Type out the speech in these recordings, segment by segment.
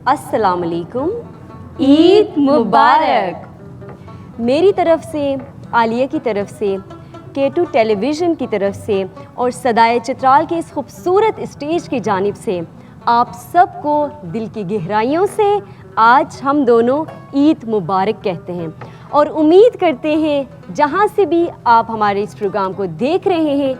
अस्सलाम वालेकुम, ईद मुबारक। मेरी तरफ से, आलिया की तरफ से, K2 टेलीविज़न की तरफ से और सदाए चित्राल के इस खूबसूरत स्टेज की जानिब से आप सबको दिल की गहराइयों से आज हम दोनों ईद मुबारक कहते हैं और उम्मीद करते हैं जहाँ से भी आप हमारे इस प्रोग्राम को देख रहे हैं,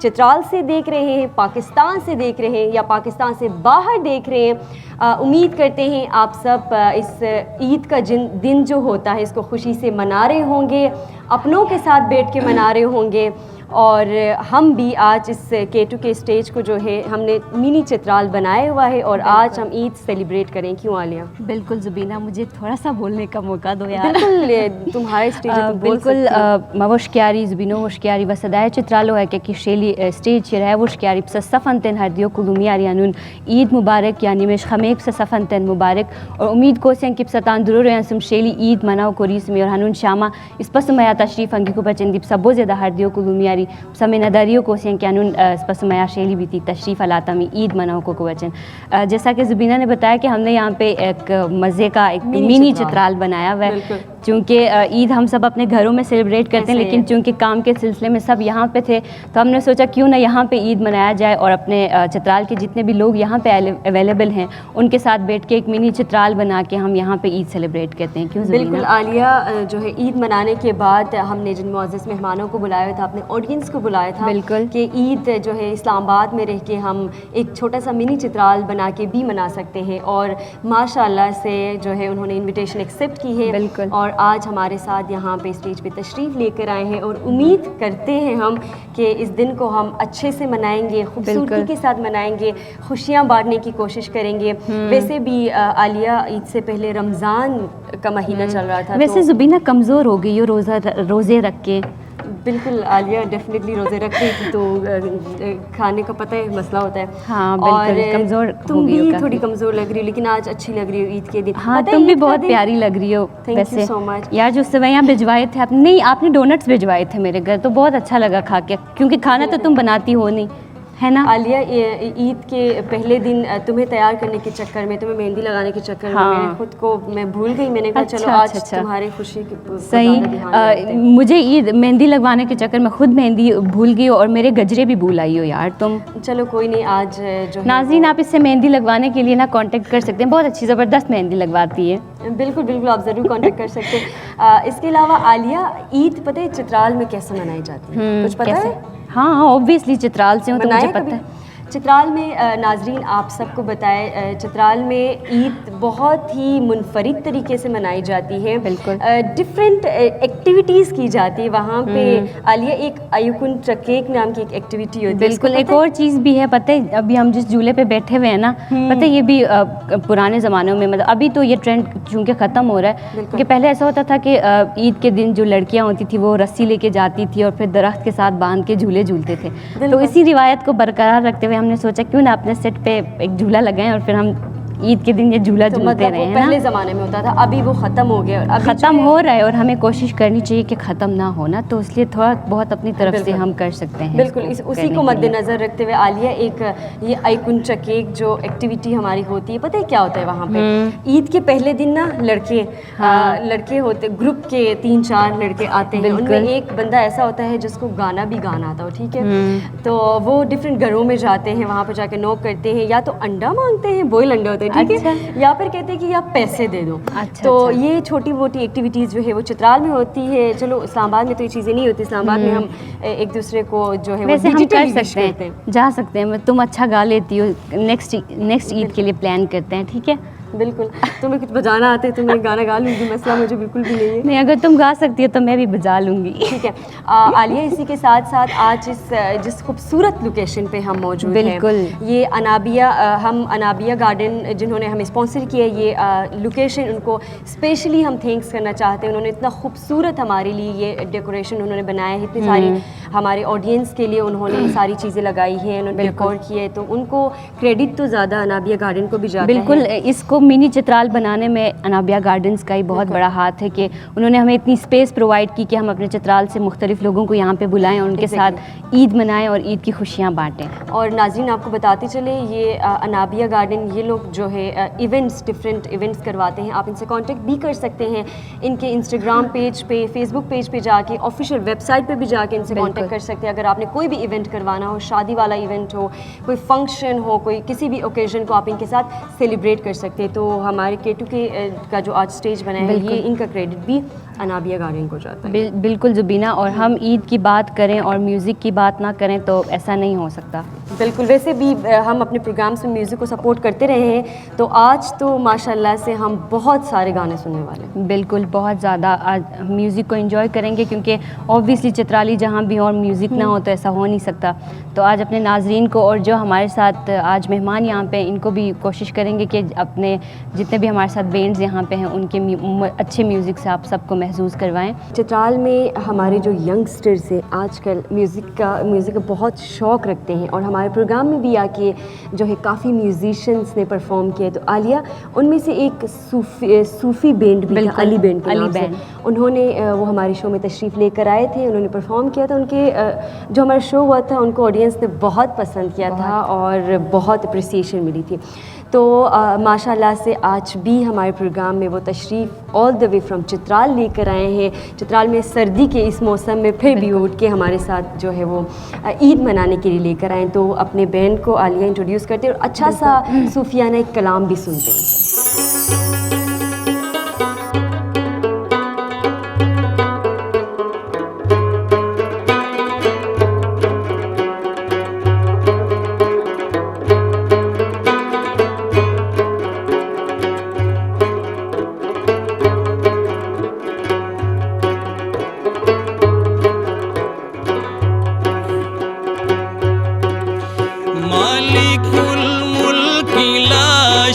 चित्राल से देख रहे हैं, पाकिस्तान से देख रहे हैं या पाकिस्तान से बाहर देख रहे हैं, उम्मीद करते हैं आप सब इस ईद का दिन जो होता है इसको खुशी से मना रहे होंगे, अपनों के साथ बैठ के मना रहे होंगे। और हम भी आज इस K2 के स्टेज को जो है हमने मिनी चित्राल बनाया हुआ है और आज हम ईद सेलिब्रेट करें। क्यों आलिया? बिल्कुल ज़ुबीना, मुझे थोड़ा सा बोलने का मौका दो यार। बिल्कुल तुम्हारा स्टेज है, तुम बोल बिल्कुल मवश्क्यारी ज़ुबीनो वश्क्यारी व सदाए चित्रालो है कि शेली स्टेज है वश्क्यारी सफ़नतन हरदियो कुलुमियार यानुन ईद मुबारक यानी में खमेक से सफ़नतन मुबारक और उम्मीद को से कि सतान दुरो यांसम शेली ईद मनाओ कोरीस में और हनुन शामा इस पसमया तशरीफ अंगी को बचंदी सबो ज़्यादा हरदियो कुलुमियारी समय नदारियों को से क्यानुन पसमया शेली भी थी तशरीफ़ अलाता में ईद मनाओ को वचन। जैसा कि ज़ुबीना ने बताया कि हमने यहाँ पे एक मज़े का एक मिनी चित्राल बनाया हुआ है, चूँकि ईद हम सब अपने घरों में सेलिब्रेट करते हैं, लेकिन चूँकि काम के सिलसिले में सब यहाँ पे थे तो हमने सोचा क्यों ना यहाँ पे ईद मनाया जाए और अपने चित्राल के जितने भी लोग यहाँ पे अवेलेबल हैं उनके साथ बैठ के एक मिनी चित्राल बना के हम यहाँ पे ईद सेलिब्रेट करते हैं। क्यों बिल्कुल आलिया, जो है ईद मनाने के बाद हमने जिन मुअज़्ज़ज़ मेहमानों को बुलाया था, अपने ऑडियंस को बुलाया था बिल्कुल कि ईद जो है इस्लामाबाद में रह के हम एक छोटा सा मिनी चित्राल बना के भी मना सकते हैं और माशाल्लाह से जो है उन्होंने इन्विटेशन एक्सेप्ट की है। बिल्कुल। और आज हमारे साथ यहाँ पे स्टेज पे तशरीफ़ लेकर आए हैं और उम्मीद करते हैं हम कि इस दिन को हम अच्छे से मनाएंगे, खूबसूरती के साथ मनाएंगे, खुशियाँ बांटने की कोशिश करेंगे। वैसे भी आलिया, ईद से पहले रमज़ान का महीना चल रहा था, वैसे ज़ुबीना कमज़ोर हो गई हो रोज़े रख के। बिल्कुल आलिया डेफिनेटली रोज़े रख रही थी तो खाने का पता है मसला होता है। हाँ बिल्कुल, कमज़ोर तुम भी थोड़ी कमज़ोर लग रही हो लेकिन आज अच्छी लग रही हो ईद के दिन। हाँ तुम भी बहुत प्यारी लग रही हो। थैंक यू सो मच यार। जो सेवैयाँ भिजवाए थे आपने, नहीं आपने डोनट्स भिजवाए थे मेरे घर, तो बहुत अच्छा लगा खा के, क्योंकि खाना तो तुम बनाती हो नहीं, है ना आलिया? ईद के पहले दिन तुम्हें तैयार करने के चक्कर में, तुम्हें मेहंदी लगाने के चक्कर में मैंने खुद को मैं भूल गई। मैंने कहा चलो आज तुम्हारी खुशी की सही। मुझे ईद मेहंदी लगवाने के चक्कर में खुद मेहंदी भूल गई और मेरे गजरे भी भूल आई हो यार तुम। चलो कोई नहीं, आज जो नाज़रीन आप इससे मेहंदी लगवाने के लिए ना कांटेक्ट कर सकते हैं, बहुत अच्छी ज़बरदस्त मेहंदी लगवाती है। बिल्कुल बिल्कुल, आप ज़रूर कांटेक्ट कर सकते हैं। इसके अलावा आलिया, ईद पता है चित्राल में कैसे मनाई जाती है? कुछ पता है? हाँ ऑब्वियसली चित्राल से हूँ तो मुझे पता है। चित्राल में नाजरीन आप सबको बताए, चित्राल में ईद बहुत ही मुनफरिद तरीके से मनाई जाती है। बिल्कुल। डिफरेंट एक्टिविटीज़ की जाती है वहाँ पे। आलिया, एक आयुकुन चकेक नाम की एक एक्टिविटी होती है। बिल्कुल, एक और चीज़ भी है पता है, अभी हम जिस झूले पे बैठे हुए हैं ना, पता है ये भी पुराने ज़मानों में, मतलब अभी तो ये ट्रेंड चूँकि ख़त्म हो रहा है, कि पहले ऐसा होता था कि ईद के दिन जो लड़कियाँ होती थी वो रस्सी लेके जाती थी और फिर दरख्त के साथ बांध के झूले झूलते थे। तो इसी रिवायत को बरकरार रखते हुए हमने सोचा क्यों ना अपने सेट पे एक झूला लगाएं और फिर हम ईद के दिन ये झूला झूलते रहे हैं। पहले ज़माने में होता था, अभी वो ख़त्म हो गया और ख़त्म हो रहा है और हमें कोशिश करनी चाहिए कि ख़त्म ना होना, तो इसलिए थोड़ा बहुत अपनी तरफ से हम कर सकते हैं। बिल्कुल, उसी को मद्देनज़र रखते हुए आलिया, एक ये आइकुन चकेक जो एक्टिविटी हमारी होती है, पता है क्या होता है वहाँ पे? ईद के पहले दिन ना लड़के होते, ग्रुप के 3-4 लड़के आते हैं, उनमें एक बंदा ऐसा होता है जिसको गाना भी गाना आता हो, ठीक है? तो वो डिफरेंट घरों में जाते हैं, वहाँ पर जाके नॉक करते हैं, या तो अंडा मांगते हैं, बॉयल अंडा होता है, ठीक है, या फिर कहते हैं कि आप पैसे दे दो। तो ये छोटी मोटी एक्टिविटीज़ जो है वो चित्राल में होती है। चलो इस्लामाबाद में तो ये चीज़ें नहीं होती, इस्लामाबाद में हम एक दूसरे को जो है वो डिजिटली कर सकते हैं, जा सकते हैं। तुम अच्छा गा लेती हो, नेक्स्ट ईद के लिए प्लान करते हैं, ठीक है? बिल्कुल। तुम्हें कुछ बजाना आते है तो मैं गाना गा लूँगी, मसला मुझे बिल्कुल भी नहीं है। नहीं, अगर तुम गा सकती हो तो मैं भी बजा लूँगी। ठीक है। आलिया, इसी के साथ साथ आज जिस खूबसूरत लोकेशन पे हम मौजूद हैं, बिल्कुल, ये हम अनाबिया गार्डन जिन्होंने हमें स्पॉन्सर किया, ये लोकेशन उनको स्पेशली हम थैंक्स करना चाहते हैं। उन्होंने इतना खूबसूरत हमारे लिए ये डेकोरेशन उन्होंने बनाया है, इतनी सारी हमारे ऑडियंस के लिए उन्होंने सारी चीज़ें लगाई हैं, उन्होंने डेकोर किया है, तो उनको क्रेडिट तो ज़्यादा अनाबिया गार्डन को भी जाता है। बिल्कुल, इसको देखो मिनी चित्राल बनाने में अनाबिया गार्डन्स का ही बहुत बड़ा हाथ है कि उन्होंने हमें इतनी स्पेस प्रोवाइड की कि हम अपने चित्राल से मुख्तलिफ लोगों को यहाँ पे बुलाएं और उनके साथ ईद मनाएं और ईद की खुशियाँ बाँटें। और नाज़रीन आपको बताते चले ये अनाबिया गार्डन ये लोग जो है इवेंट्स डिफरेंट इवेंट्स करवाते हैं। आप इनसे कांटेक्ट भी कर सकते हैं, इनके इंस्टाग्राम पेज पे, फेसबुक पेज पे जाके, ऑफिशियल वेबसाइट पे भी जाके इनसे कांटेक्ट कर सकते हैं। अगर आपने कोई भी इवेंट करवाना हो, शादी वाला इवेंट हो, कोई फंक्शन हो, कोई किसी भी ओकेजन को आप इनके साथ सेलिब्रेट कर सकते हैं। तो हमारे K2 का जो आज स्टेज बना है ये इनका क्रेडिट भी अनाबिया गार्डन को जाता है। बिल्कुल ज़ुबीना, और हम ईद की बात करें और म्यूज़िक की बात ना करें तो ऐसा नहीं हो सकता। बिल्कुल, वैसे भी हम अपने प्रोग्राम्स में म्यूज़िक को सपोर्ट करते रहे हैं, तो आज तो माशाल्लाह से हम बहुत सारे गाने सुनने वाले हैं। बिल्कुल, बहुत ज़्यादा आज म्यूज़िक को एंजॉय करेंगे क्योंकि ऑब्वियसली चित्राली जहाँ भी और म्यूज़िक ना हो तो ऐसा हो नहीं सकता। तो आज अपने नाजरीन को और जो हमारे साथ आज मेहमान यहाँ पे, इनको भी कोशिश करेंगे कि अपने जितने भी हमारे साथ बैंड्स यहाँ पे हैं उनके अच्छे म्यूज़िक से आप सबको महसूस करवाएं। चित्राल में हमारे जो यंगस्टर्स हैं आजकल म्यूज़िक का बहुत शौक़ रखते हैं और हमारे प्रोग्राम में भी आके जो है काफ़ी म्यूजिशियंस ने परफॉर्म किए। तो आलिया उनमें से एक सूफ़ी बैंड भी था, अली बैंड के नाम से, उन्होंने वो हमारे शो में तशरीफ़ लेकर आए थे, उन्होंने परफॉर्म किया था। उनके जो हमारा शो हुआ था उनको ऑडियंस ने बहुत पसंद किया था और बहुत अप्रिसिएशन मिली थी। तो माशाल्लाह से आज भी हमारे प्रोग्राम में वो तशरीफ़ all the way from Chitral लेकर आए हैं। चित्राल में सर्दी के इस मौसम में फिर भी उठ के हमारे साथ जो है वो ईद मनाने के लिए लेकर आए। तो अपने बैंड को आलिया इंट्रोड्यूस करते हैं और अच्छा सा सूफियाना एक कलाम भी सुनते हैं।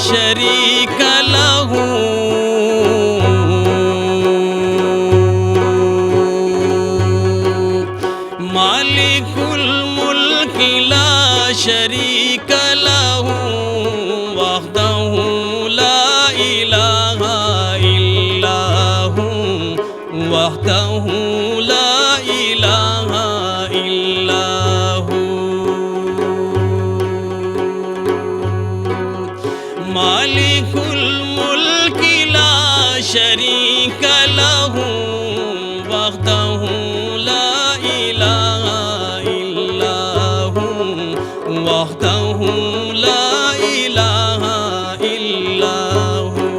शरीक लहू मालिकुल मुल्क ला शरीक लहू वहदहू ला इलाहा इल्लहू वहदहू ला इलाहा इल्लहू मालिकुल मुल्क ला शरीक लहू वहदहू ला इलाहा इल्लहू वहदहू ला इलाहा इल्लहू।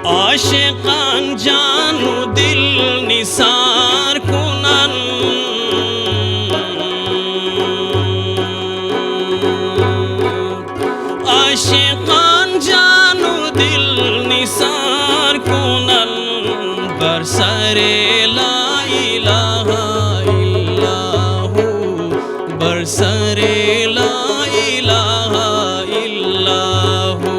आशिकान जानू दिल निसार कुनन आशिकान जानू दिल निसार कुनन बरसरे ला इलाहा इल्लहू बरसरे ला इलाहा इल्लहू।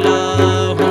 इल्लाहु।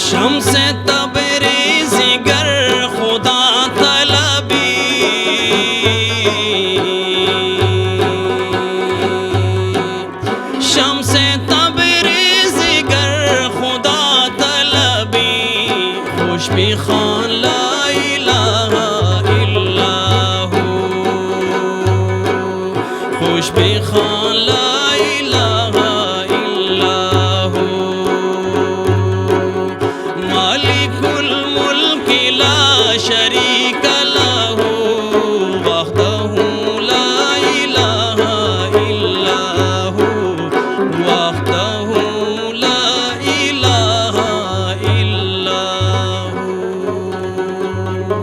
शम्स तबरेज़ी गर खुदा तलबी, शम्स तबरेज़ी गर खुदा तलबी, खुश भी खान ला इलाहा इल्ला हू, खुश भी खान ला इलाहा इल्ला हू। मालिकुल मुल्क ला शरीक लहू, वहदहू ला इलाहा इल्ला हू, वहदहू ला इलाहा इल्ला हू।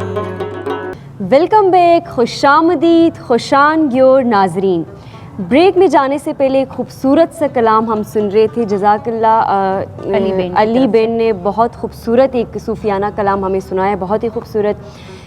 वेलकम बैक, खुशामदीद, खुशानग्योर नाजरीन। ब्रेक में जाने से पहले एक खूबसूरत सा कलाम हम सुन रहे थे। जज़ाकल्लाह अली बेन ने बहुत खूबसूरत एक सूफियाना कलाम हमें सुनाया, बहुत ही खूबसूरत।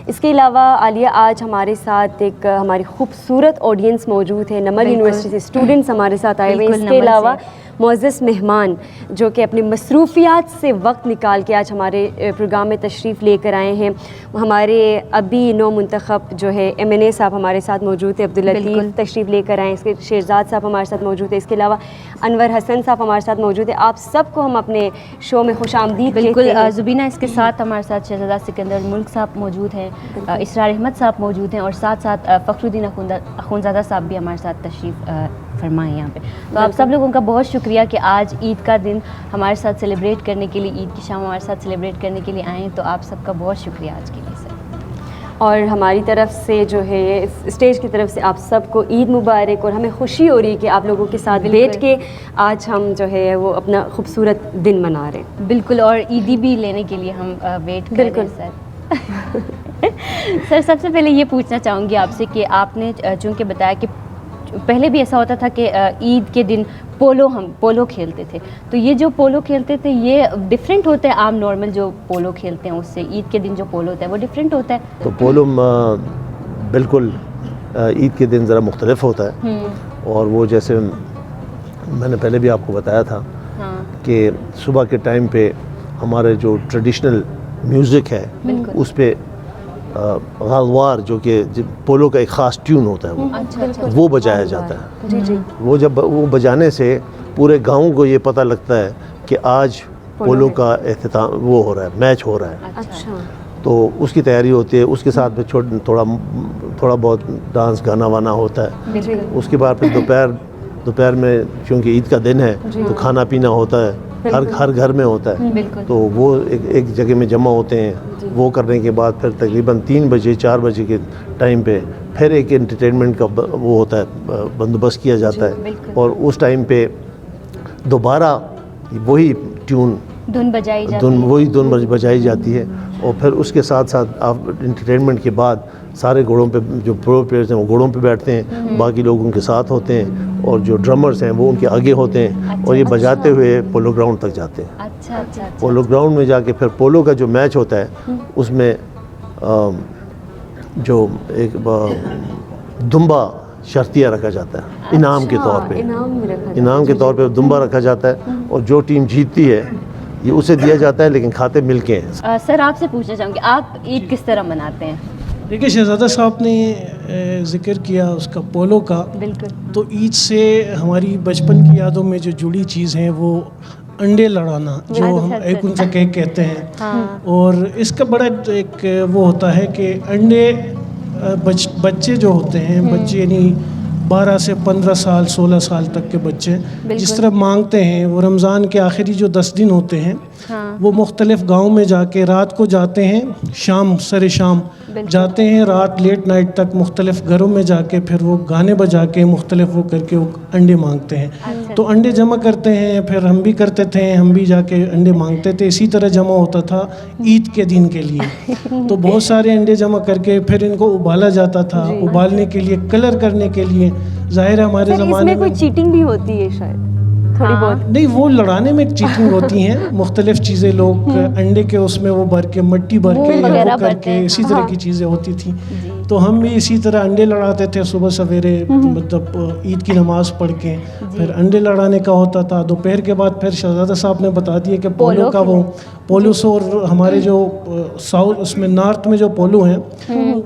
इसके अलावा आलिया आज हमारे साथ एक हमारी खूबसूरत ऑडियंस मौजूद है, नमल यूनिवर्सिटी से स्टूडेंट्स हमारे साथ आए हुए हैं। इसके अलावा मुअज़्ज़ज़ मेहमान जो कि अपनी मसरूफियात से वक्त निकाल के आज हमारे प्रोग्राम में तशरीफ़ लेकर आए हैं। हमारे अभी नौ मुंतखब जो है MNA साहब हमारे साथ मौजूद है, अब्दुल लतीफ़ तशरीफ़ लेकर आए, इसके शेरज़ाद साहब हमारे साथ मौजूद है। इसके अलावा अनवर हसन साहब हमारे साथ मौजूद है। आप सबको हम अपने शो में खुशामदीद बिल्कुल कहते हैं। ज़ुबीना, इसके साथ हमारे साथ शहज़ादा सिकंदर मुल्क साहब मौजूद हैं, इसरार अहमद साहब मौजूद हैं और साथ साथ फ़खरुद्दीन अख़ुंज़ादा साहब भी हमारे साथ तशरीफ़ फरमाएं यहाँ पे। तो आप सब लोगों का बहुत शुक्रिया कि आज ईद का दिन हमारे साथ सेलिब्रेट करने के लिए, ईद की शाम हमारे साथ सेलिब्रेट करने के लिए आए। तो आप सबका बहुत शुक्रिया आज के लिए सर। और हमारी तरफ से जो है स्टेज की तरफ से आप सबको ईद मुबारक। और हमें खुशी हो रही है कि आप लोगों के साथ बैठ के आज हम जो है वो अपना खूबसूरत दिन मना रहे हैं। बिल्कुल, और ईदी भी लेने के लिए हम वेट कर रहे हैं सर। सर सबसे पहले ये पूछना चाहूँगी आपसे कि आपने चूँकि बताया कि पहले भी ऐसा होता था कि ईद के दिन हम पोलो खेलते थे, तो ये जो पोलो खेलते थे ये डिफरेंट होता है आम नॉर्मल जो पोलो खेलते हैं उससे? ईद के दिन जो पोलो होता है वो डिफरेंट होता है? तो पोलो बिल्कुल ईद के दिन ज़रा मुख्तलिफ होता है। और वो जैसे मैंने पहले भी आपको बताया था कि सुबह के टाइम पे हमारे जो ट्रेडिशनल म्यूज़िक है उस पे गालवार जो कि पोलो का एक ख़ास ट्यून होता है वो बजाया जाता है। वो जब वो बजाने से पूरे गांव को ये पता लगता है कि आज पोलो का एख्तिताम वो हो रहा है, मैच हो रहा है। अच्छा। तो उसकी तैयारी होती है, उसके साथ में थोड़ा बहुत डांस गाना वाना होता है। उसके बाद फिर दोपहर में क्योंकि ईद का दिन है तो खाना पीना होता है, हर घर में होता है। तो वो एक जगह में जमा होते हैं। वो करने के बाद फिर तकरीबन 3 बजे 4 बजे के टाइम पे फिर एक एंटरटेनमेंट का वो होता है, बंदोबस्त किया जाता है। और उस टाइम पे दोबारा वही धुन बजाई जाती है और फिर उसके साथ साथ आप इंटरटेनमेंट के बाद सारे घोड़ों पे जो प्रो प्लेयर्स हैं वो घोड़ों पे बैठते हैं, बाकी लोग उनके साथ होते हैं और जो ड्रमर्स हैं वो उनके आगे होते हैं और ये बजाते हुए पोलो ग्राउंड तक जाते हैं। अच्छा अच्छा अच्छा। पोलो ग्राउंड में जाके फिर पोलो का जो मैच होता है उसमें जो एक दुम्बा शर्तिया रखा जाता है इनाम के तौर पे, इनाम के तौर पे दुम्बा रखा जाता है और जो टीम जीतती है ये उसे दिया जाता है, लेकिन खाते मिलके हैं। सर आपसे पूछना चाहूँगी, आप ईद किस तरह मनाते हैं? देखिए, शहजादा साहब ने जिक्र किया उसका पोलो का, बिल्कुल। तो ईद से हमारी बचपन की यादों में जो जुड़ी चीज़ हैं वो अंडे लड़ाना, जो हम एक उनका केक कहते हैं। हाँ। और इसका बड़ा एक वो होता है कि अंडे बच्चे जो होते हैं, बच्चे यानी 12 से 15 साल 16 साल तक के बच्चे जिस तरह मांगते हैं, वो रमज़ान के आखिरी जो 10 दिन होते हैं वो मुख्तलिफ़ गाँव में जाके रात को जाते हैं, शाम सरे शाम जाते हैं, रात लेट नाइट तक मुख्तलिफ़ घरों में जाके फिर वो गाने बजा के मुख्तलिफ़ वो करके वो अंडे मांगते हैं। तो अंडे जमा करते हैं, फिर हम भी करते थे, हम भी जाके अंडे मांगते थे। इसी तरह जमा होता था ईद के दिन के लिए। तो बहुत सारे अंडे जमा करके फिर इनको उबाला जाता था, उबालने के लिए, कलर करने के लिए। जाहिर है हमारे ज़माने में कोई चीटिंग भी होती है शायद थोड़ी बहुत? नहीं, वो लड़ाने में चीटिंग होती हैं, मुख्तलिफ चीज़ें लोग अंडे के उसमें वो भर के, मट्टी भर के, वो करके इसी तरह की चीज़ें होती थी। तो हम भी इसी तरह अंडे लड़ाते थे सुबह सवेरे, मतलब ईद की नमाज़ पढ़ के फिर अंडे लड़ाने का होता था। दोपहर के बाद फिर शहजादा साहब ने बता दिया कि पोलो का वो पोलो से, और हमारे जो साउथ उसमें नॉर्थ में जो पोलो हैं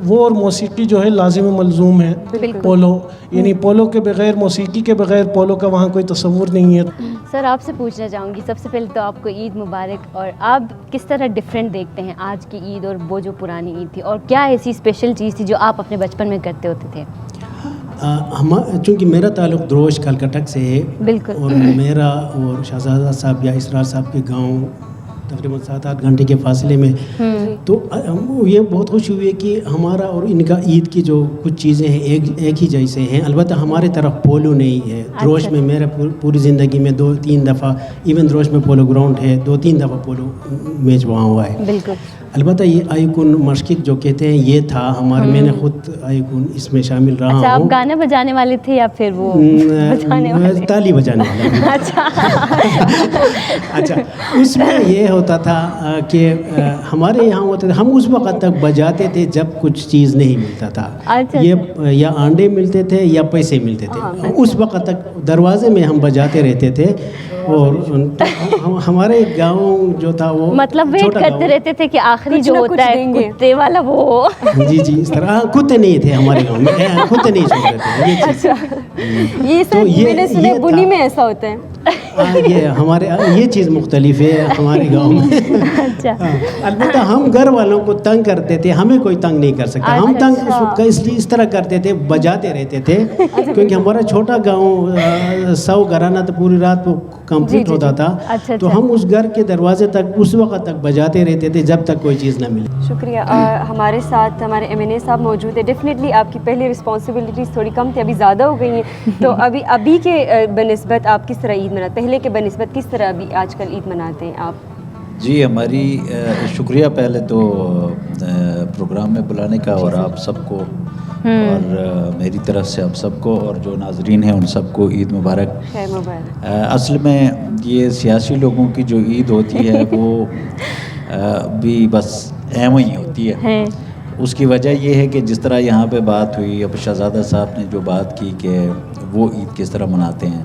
वो और मौसीकी जो है लाजिम मलजूम है। पोलो यानी पोलो के बगैर, मौसीकी के बगैर पोलो का वहाँ कोई तसव्वुर नहीं है। सर आपसे पूछना चाहूँगी, सबसे पहले तो आपको ईद मुबारक, और आप किस तरह डिफरेंट देखते हैं आज की ईद और वो जो पुरानी ईद थी, और क्या ऐसी स्पेशल चीज़ थी जो आप अपने बचपन में करते होते थे? चूँकि मेरा ताल्लुक़ द्रोश कालकटक से है, बिल्कुल, और मेरा और शहजादा साहब या इसरार साहब के गांव तकरीबन 7-8 घंटे के फासले में, तो ये बहुत खुशी हुई है कि हमारा और इनका ईद की जो कुछ चीज़ें हैं एक ही जैसे हैं। अलबत्ता हमारे तरफ पोलो नहीं है। द्रोश में मेरा पूरी ज़िंदगी में 2-3 दफ़ा, इवन द्रोश में पोलो ग्राउंड है, 2-3 दफ़ा पोलो मैच वहाँ हुआ है। बिल्कुल। अलबत्ता ये आइकुन मशकिक जो कहते हैं ये था हमारे, मैंने खुद आइकुन इसमें शामिल रहा हूँ। अच्छा, आप गाने बजाने वाले थे या फिर वो बजाने वाले? ताली बजाने वाला। अच्छा अच्छा, उसमें ये होता था कि हमारे यहाँ होते थे, हम उस वक्त तक बजाते थे जब कुछ चीज़ नहीं मिलता था। अच्छा, ये या अंडे मिलते थे या पैसे मिलते थे। उस वक्त तक दरवाजे में हम बजाते रहते थे, और तो हमारे गांव जो था वो मतलब वेट करते रहते थे कि आखिरी जो होता है कुत्ते वाला वो। जी जी, इस तरह कुत्ते नहीं थे हमारे गांव में, कुत्ते नहीं छोड़ते थे ये चीज़। अच्छा, ये तो ये मैंने सुना बुनी में ऐसा होता है। ये हमारे ये चीज़ मुख्तलिफ है हमारे गांव में। अच्छा। अलबत्ता हम घर वालों को तंग करते थे, हमें कोई तंग नहीं कर सकता। हम तंग इसलिए इस तरह करते थे, बजाते रहते थे, क्योंकि हमारा छोटा गांव 100 घराना तो पूरी रात वो कंप्लीट होता था। तो हम उस घर के दरवाजे तक उस वक्त तक बजाते रहते थे जब तक कोई चीज़ ना मिले। शुक्रिया। हमारे साथ हमारे MNA साहब मौजूद है। डेफिनेटली आपकी पहले रिस्पॉन्सिबिलिटीज़ थोड़ी कम थी, अभी ज़्यादा हो गई हैं। तो अभी के बनिस्बत आप किस तरह ईद मनाते, पहले के बनिस्बत किस तरह अभी आजकल ईद मनाते हैं आप? जी, हमारी शुक्रिया पहले तो प्रोग्राम में बुलाने का, और आप सबको और मेरी तरफ से आप सबको और जो नाजरीन हैं उन सबको ईद मुबारक। खैर मुबारक। असल में ये सियासी लोगों की जो ईद होती है वो भी बस ऐम ही होती है। उसकी वजह ये है कि जिस तरह यहाँ पे बात हुई, अब शहजादा साहब ने जो बात की कि वो ईद किस तरह मनाते हैं,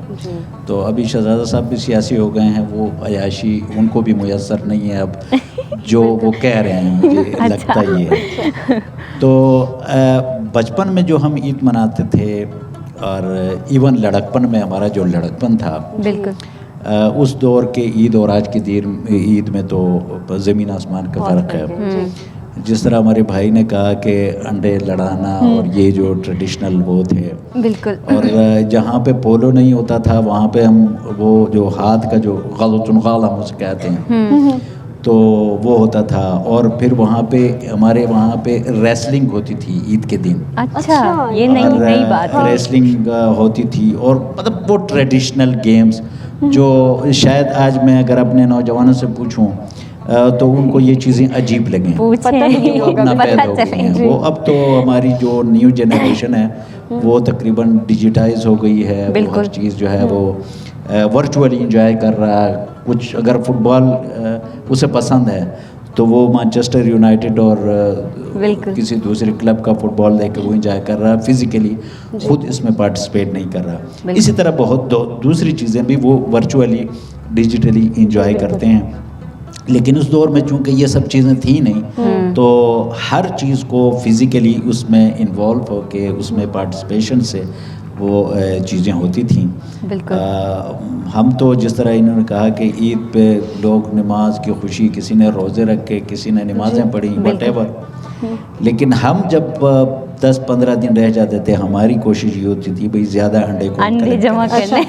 तो अभी शहजादा साहब भी सियासी हो गए हैं, वो अयाशी उनको भी मुयस्सर नहीं है अब जो वो कह रहे हैं, मुझे लगता ये है। तो बचपन में जो हम ईद मनाते थे, और इवन लड़कपन में हमारा जो लड़कपन था, बिल्कुल उस दौर के ईद और आज की ईद में तो ज़मीन आसमान का फ़र्क है। जिस तरह हमारे भाई ने कहा कि अंडे लड़ाना और ये जो ट्रेडिशनल वो थे, बिल्कुल, और जहाँ पे पोलो नहीं होता था वहाँ पे हम वो जो हाथ का जो गलचुनगाल हम उसे कहते हैं, तो वो होता था। और फिर वहाँ पे हमारे वहाँ पे रेसलिंग होती थी ईद के दिन। अच्छा, ये नई बात है। रेसलिंग होती थी, और मतलब वो ट्रेडिशनल गेम्स जो शायद आज मैं अगर अपने नौजवानों से पूछूं तो उनको ये चीज़ें अजीब लगें, पता भी नहीं वो होगा, अपना पता पैदा हो गई हैं। वो अब तो हमारी जो न्यू जनरेशन है वो तकरीबन डिजिटाइज हो गई है, वो हर चीज़ जो है वो वर्चुअली इंजॉय कर रहा है। कुछ अगर फुटबॉल उसे पसंद है तो वो मैनचेस्टर यूनाइटेड और किसी दूसरे क्लब का फुटबॉल देख के वो इंजॉय कर रहा है, फिज़िकली खुद इसमें पार्टिसिपेट नहीं कर रहा। इसी तरह बहुत दूसरी चीज़ें भी वो वर्चुअली डिजिटली इंजॉय करते हैं। लेकिन उस दौर में चूँकि ये सब चीज़ें थी नहीं, तो हर चीज़ को फिज़िकली उसमें इन्वॉल्व होके उसमें पार्टिसिपेशन से वो चीज़ें होती थी। हम तो जिस तरह इन्होंने कहा कि ईद पे लोग नमाज की खुशी, किसी ने रोज़े रखे, किसी ने नमाज़ें पढ़ी, वटेवर, लेकिन हम जब 10-15 दिन रह जाते थे, हमारी कोशिश ये होती थी भाई ज़्यादा अंडे जमा करने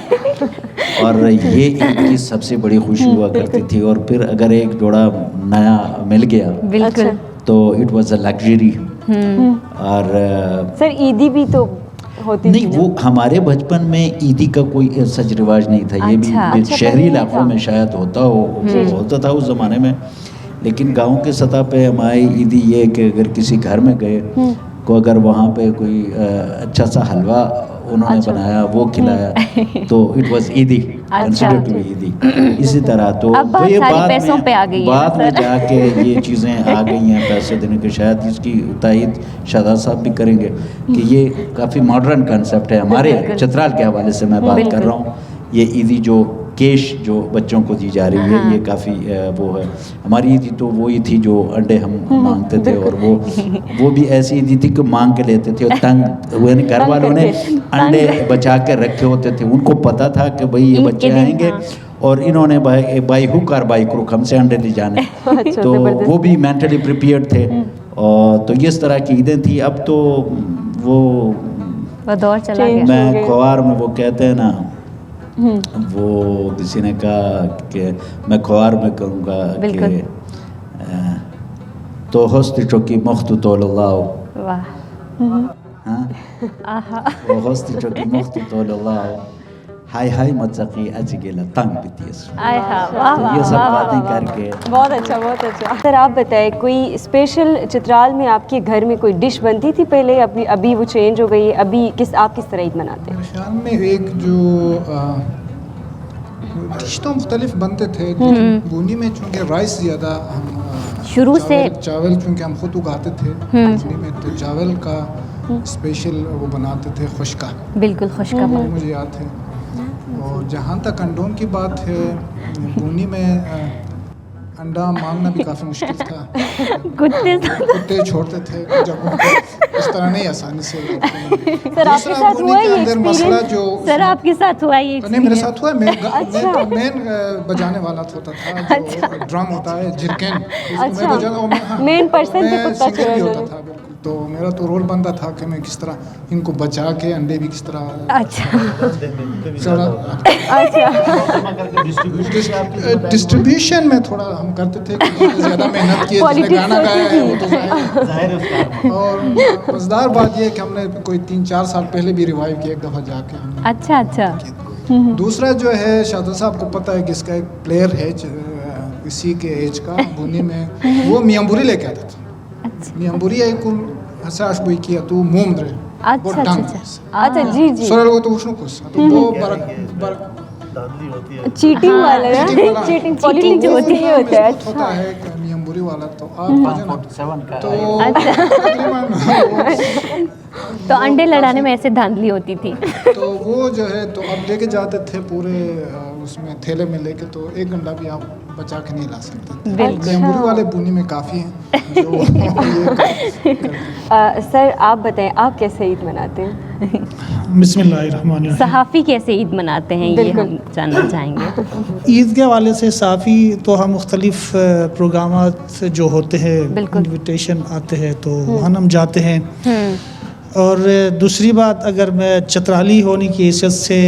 और ये ईद की सबसे बड़ी खुशी हुआ करती थी। और फिर अगर एक जोड़ा नया मिल गया बिल्कुल तो इट वाज अ लग्जरी। और सर ईदी भी तो होती नहीं, थी वो हमारे बचपन में ईदी का कोई सच रिवाज नहीं था। ये भी शहरी इलाकों में शायद होता था उस ज़माने में, लेकिन गांव के सतह पे हमारी ईदी ये कि अगर किसी घर में गए को अगर वहाँ पे कोई अच्छा सा हलवा उन्होंने बनाया, वो खिलाया, तो इट वाज ईदी, कंसिडर्ड टू बी ईदी। इसी तरह तो ये बाद में जाके ये चीज़ें आ गई हैं पैसे देने के। शायद इसकी तायद शहजाद साहब भी करेंगे कि ये काफ़ी मॉडर्न कंसेप्ट है। हमारे चित्राल के हवाले से मैं बात कर रहा हूँ, ये ईदी जो केश जो बच्चों को दी जा रही है, ये काफ़ी वो है। हमारी ईदी तो वही थी जो अंडे हम मांगते थे, और वो भी ऐसी ईदी थी कि मांग के लेते थे। और तंग घर वालों ने अंडे बचा के रखे होते थे, उनको पता था कि भाई ये बच्चे आएंगे और इन्होंने बाई हुक और बाई क्रुक हमसे अंडे ले जाने। तो वो भी मेंटली प्रिपेयर्ड थे। और तो इस तरह की ईदें थी। अब तो वो दौर चला गया। मैं ख्वार में वो कहते हैं ना, वो किसी ने कहा कि मैं ख्वार में करूँगा कि तो हस्त चौकी मुख्त तोलल्लाह, वो हस्त चौकी मुख्त तोलल्लाह, हाय हाय मचकी अजगेला तंग बितियस। तो ये सब बातें करके बहुत अच्छा, बहुत अच्छा। सर आप बताएं, कोई स्पेशल चित्राल में आपके घर में कोई डिश बनती थी पहले, अभी वो चेंज हो गई है, अभी आप किस तरह ईद मनाते हैं? मेरे ख्याल में एक जो डिश तो मुख्तलिफ बनते थे, लेकिन बूनी में चूँकि राइस ज़्यादा हम शुरू से चावल चूँकि हम खुद उगाते थे बूनी में, तो चावल का स्पेशल वो बनाते थे खुश्का। बिल्कुल खुश्का मुझे याद है। और जहाँ तक अंडों की बात है, बूनी में अंडा मांगना भी काफ़ी मुश्किल था। कुत्ते छोड़ते थे जब इस तरह नहीं आसानी से। सर आपके साथ हुआ ये अंदर मसला जो सर आपके साथ हुआ ये नहीं, मेरे साथ हुआ। मेन बजाने वाला होता था, जो ड्रम होता है, झिरकेन, मेन पर्सन पे कुत्ता भी होता था। बिल्कुल, तो मेरा तो रोल बनता था कि मैं किस तरह इनको बचा के अंडे भी किस तरह डिस्ट्रीब्यूशन में थोड़ा हम करते थे, ज़्यादा मेहनत की, जिसने गाना गाया है वो तो जाहिर है। और मज़ेदार बात ये है कि हमने कोई 3-4 साल पहले भी रिवाइव किया एक दफ़ा जाके। अच्छा। दूसरा जो है, शाहजाद साहब को पता है कि इसका एक प्लेयर है इसी के एज का बूनी में, वो मियांबुरी लेके आता था। मियांबुरी एक हसाश बुई किया तो मूम रहे। अच्छा जी। सोरे लोग तो उष्णु कुछ तो वो बरक चीटिंग वाला, चीटिंग पॉलिटिक्स जो होती है होता है। होता है मियांबुरी वाला, तो आप तो अंडे लड़ाने में ऐसे धांधली होती थी। तो वो जो है, तो अब लेके जाते थे पूरे उसमें थैले में लेके, तो एक घंटा भी आप बचा के नहीं ला सकते। मियांबुरी वाले बूनी में काफ़ी हैं जो सर आप बताएं, आप कैसे ईद मनाते हैं? बिस्मिल्लाहिर्रहमानिर्रहीम। सहाफ़ी कैसे ईद मनाते हैं, ये हम जानना चाहेंगे। ईद के हवाले से सहाफ़ी तो हम मुख्तलिफ प्रोग्रामात जो होते हैं, इन्विटेशन आते हैं तो वहाँ हम जाते हैं। और दूसरी बात, अगर मैं चित्राली होने की हैसियत से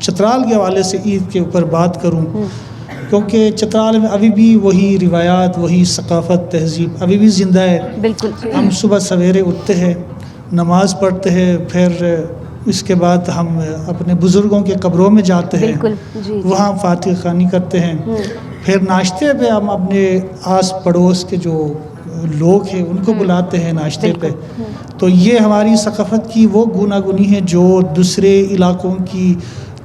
चित्राल के हवाले से ईद के ऊपर बात करूं, क्योंकि चित्राल में अभी भी वही रिवायात, वही सकाफ़त, तहज़ीब अभी भी ज़िंदा है। बिल्कुल। हम सुबह सवेरे उठते हैं, नमाज़ पढ़ते हैं, फिर इसके बाद हम अपने बुज़ुर्गों के कब्रों में जाते हैं, वहाँ फातिहा ख़ानी करते हैं। फिर नाश्ते पे हम अपने आस पड़ोस के जो लोग हैं उनको बुलाते हैं नाश्ते पे। तो ये हमारी सकाफ़त की वो गुनागुनी है जो दूसरे इलाकों की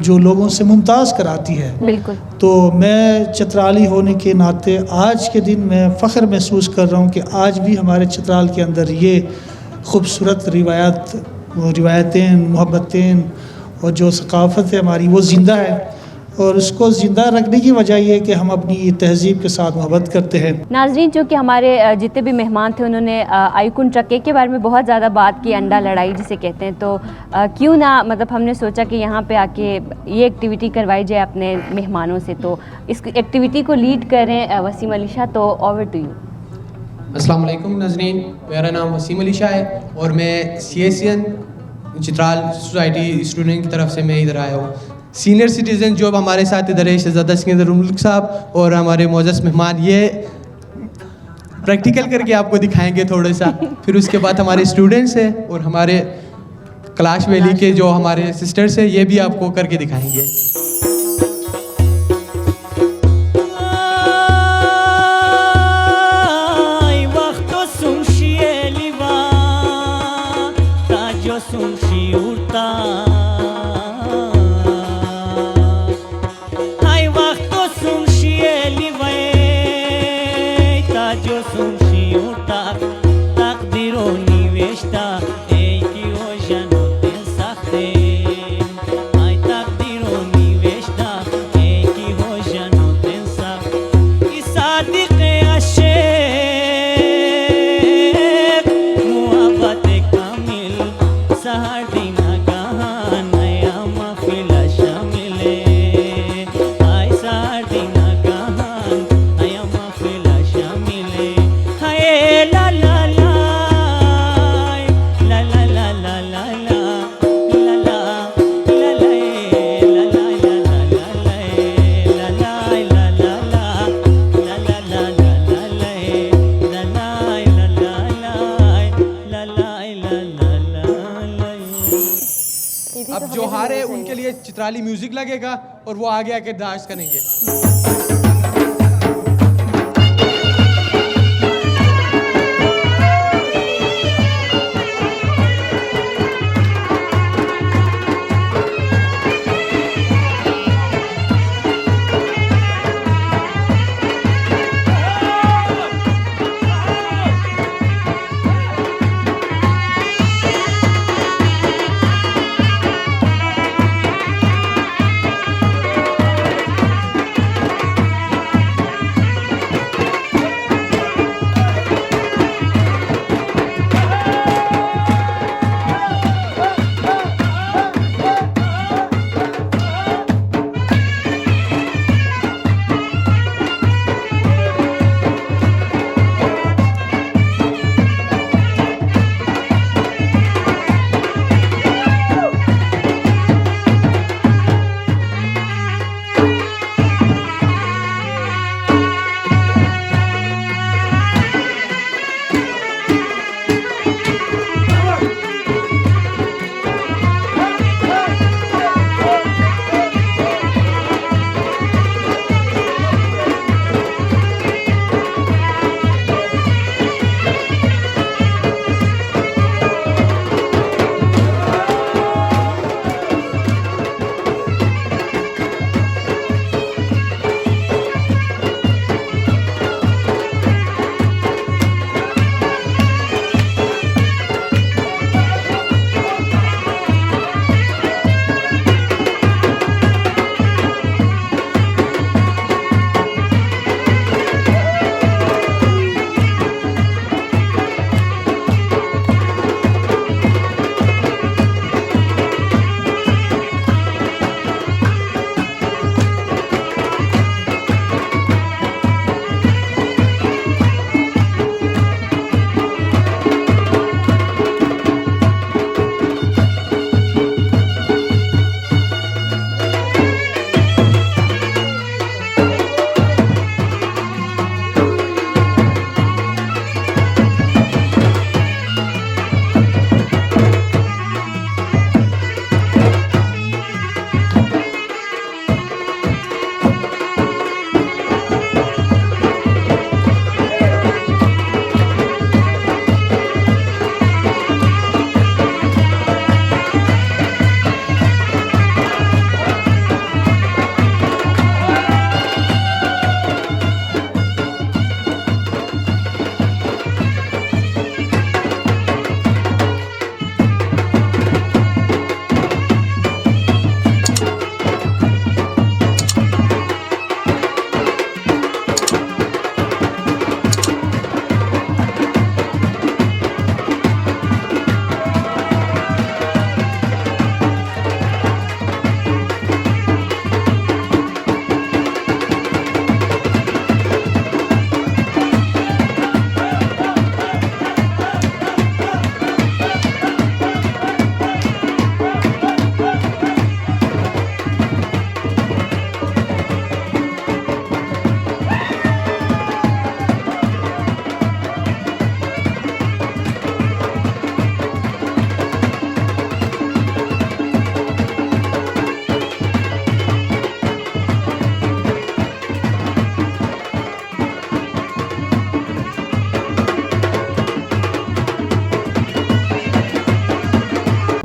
जो लोगों से मुमताज़ कराती है। बिल्कुल। तो मैं चित्राली होने के नाते आज के दिन मैं फ़ख्र महसूस कर रहा हूँ कि आज भी हमारे चित्राल के अंदर ये खूबसूरत रिवायतें, मोहब्बतें और जो सकाफ़त है हमारी वो ज़िंदा है, और उसको ज़िंदा रखने की वजह ये है कि हम अपनी तहज़ीब के साथ मोहब्बत करते हैं। नाज़रीन, चूँकि हमारे जितने भी मेहमान थे उन्होंने आइकॉन ट्रके के बारे में बहुत ज़्यादा बात की, अंडा लड़ाई जिसे कहते हैं, तो क्यों ना मतलब हमने सोचा कि यहाँ पे आके ये एक्टिविटी करवाई जाए अपने मेहमानों से। तो इस एक्टिविटी को लीड करें वसीम अली शाह, तो ओवर टू यू। अस्सलाम वालेकुम नाज़रीन, मेरा नाम वसीम अली शाह है और मैं CSN चित्राल सोसाइटी स्टूडेंट की तरफ से मैं इधर आया हूँ। सीनियर सिटीज़न जो अब हमारे साथ इधर है, शहज़ादा सिकंदर मुल्क साहब और हमारे मोअज़्ज़ज़ मेहमान, ये प्रैक्टिकल करके आपको दिखाएंगे थोड़ा सा। फिर उसके बाद हमारे स्टूडेंट्स हैं और हमारे कैलाश वैली के जो हमारे सिस्टर्स हैं, ये भी आपको करके दिखाएंगे। अब जो हारे उनके लिए चित्राली म्यूजिक लगेगा और वो आगे आके डांस करेंगे।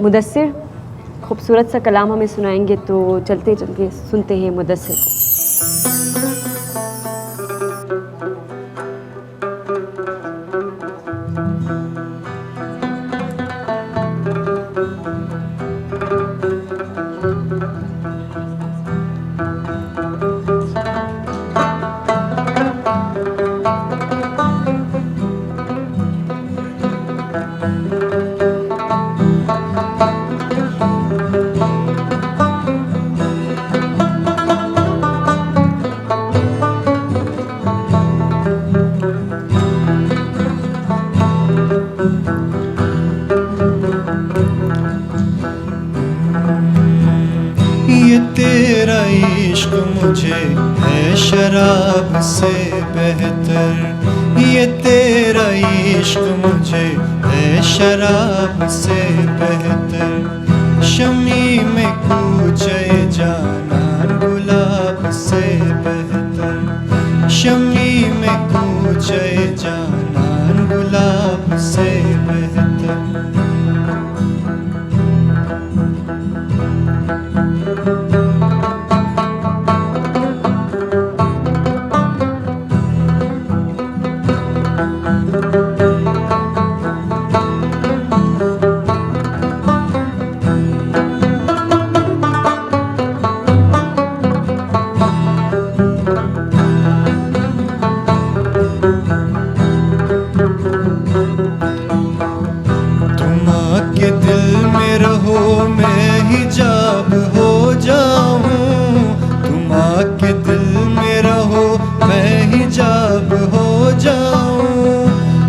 मुदस्सिर खूबसूरत सा कलाम हमें सुनाएंगे, तो चलते चलते सुनते हैं मुदस्सिर को। ये तेरा इश्क मुझे है शराब से बेहतर, ये तेरा इश्क मुझे है शराब से बेहतर। शमी में कूचे जाना गुलाब से बेहतर, शमी में कूचे जाना गुलाब से बेहतर।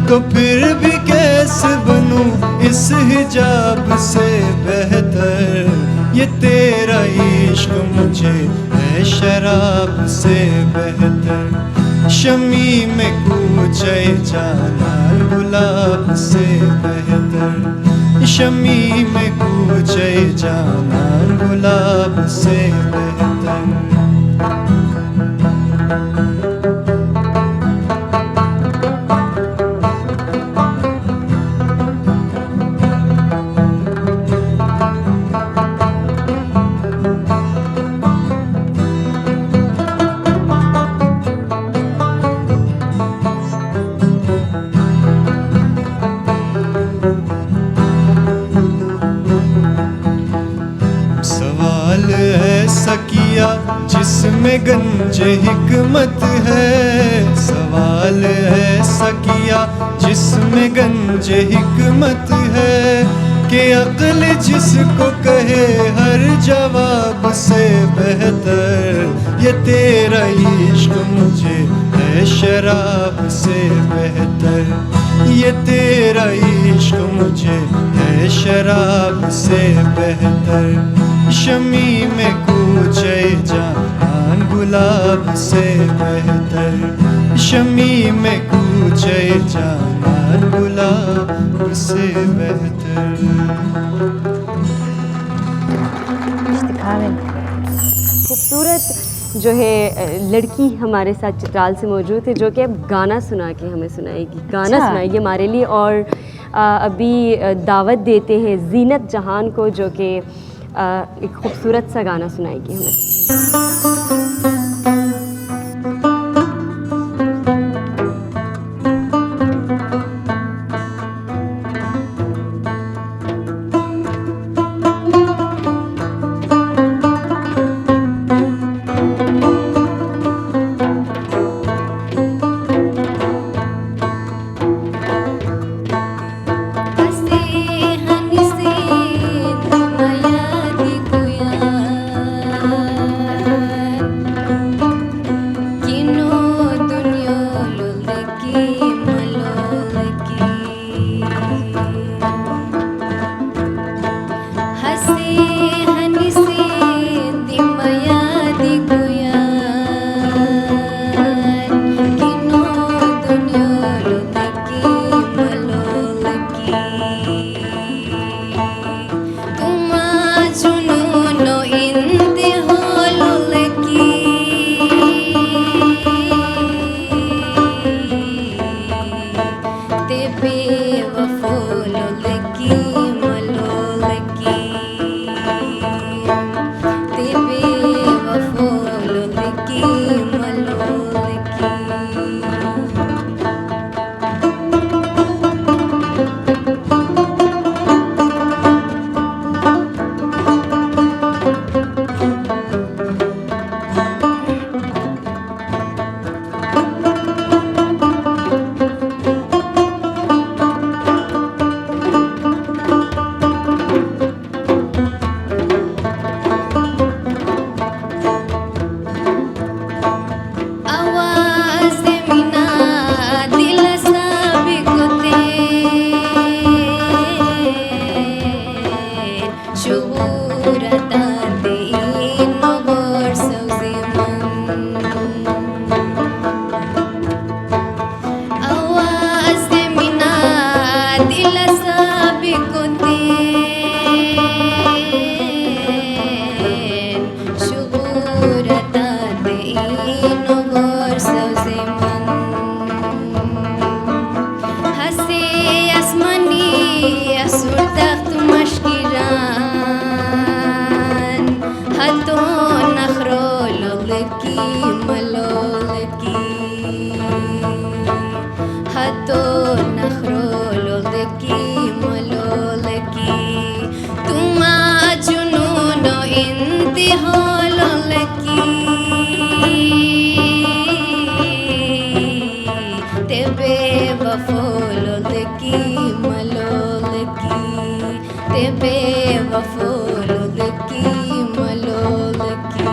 तो फिर भी कैसे बनूं इस हिजाब से बेहतर, ये तेरा इश्क मुझे है शराब से बेहतर। शमी में कूचे जाना गुलाब से बेहतर, शमी में कूचे जाना गुलाब से बेहतर। जिसमें गंजे हिकमत है, सवाल ऐसा किया जिसमें गंजे हिकमत है, कि अक्ल जिसको कहे हर जवाब से बेहतर, ये तेरा इश्क मुझे है शराब से बेहतर, ये तेरा इश्क मुझे है शराब से बेहतर। शमी में कूचे जान गुलाब से बेहतर, शमी में कूचे जान गुलाब से बेहतर। खूबसूरत जो है लड़की हमारे साथ चित्राल से मौजूद है, जो कि अब गाना सुना के हमें सुनाएगी, गाना सुनाएगी हमारे लिए। और अभी दावत देते हैं जीनत जहान को, जो कि एक खूबसूरत सा गाना सुनाएगी हमें। बेवफो लगी मलो लगी ते बेवफोल की मलोल की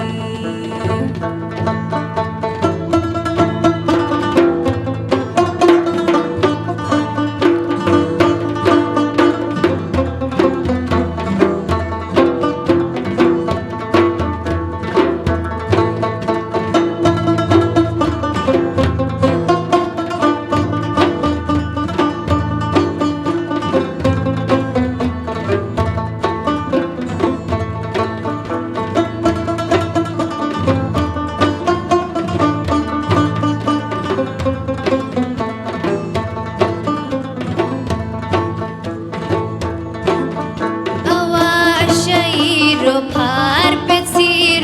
भार पे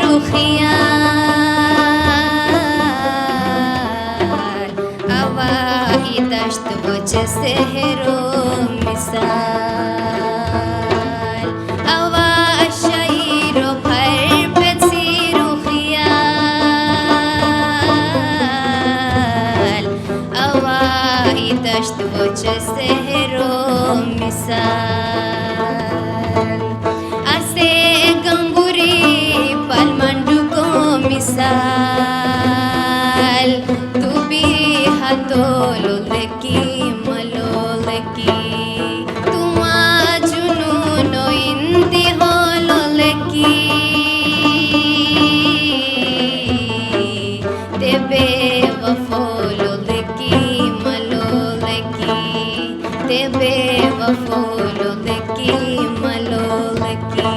रुखियार हवाई दश्त वजह सहरो मिसाल हवा शायरो भर पे रुखियार हवाई दश्त वजह सहरो मिसाल असे गंगुरी पलमंडू को मिसाल तू भी हथोल की मलोल की तुम जुनून इंदी होल की ते बेवफोल की मलोल की ते बेवफोल की मलोल की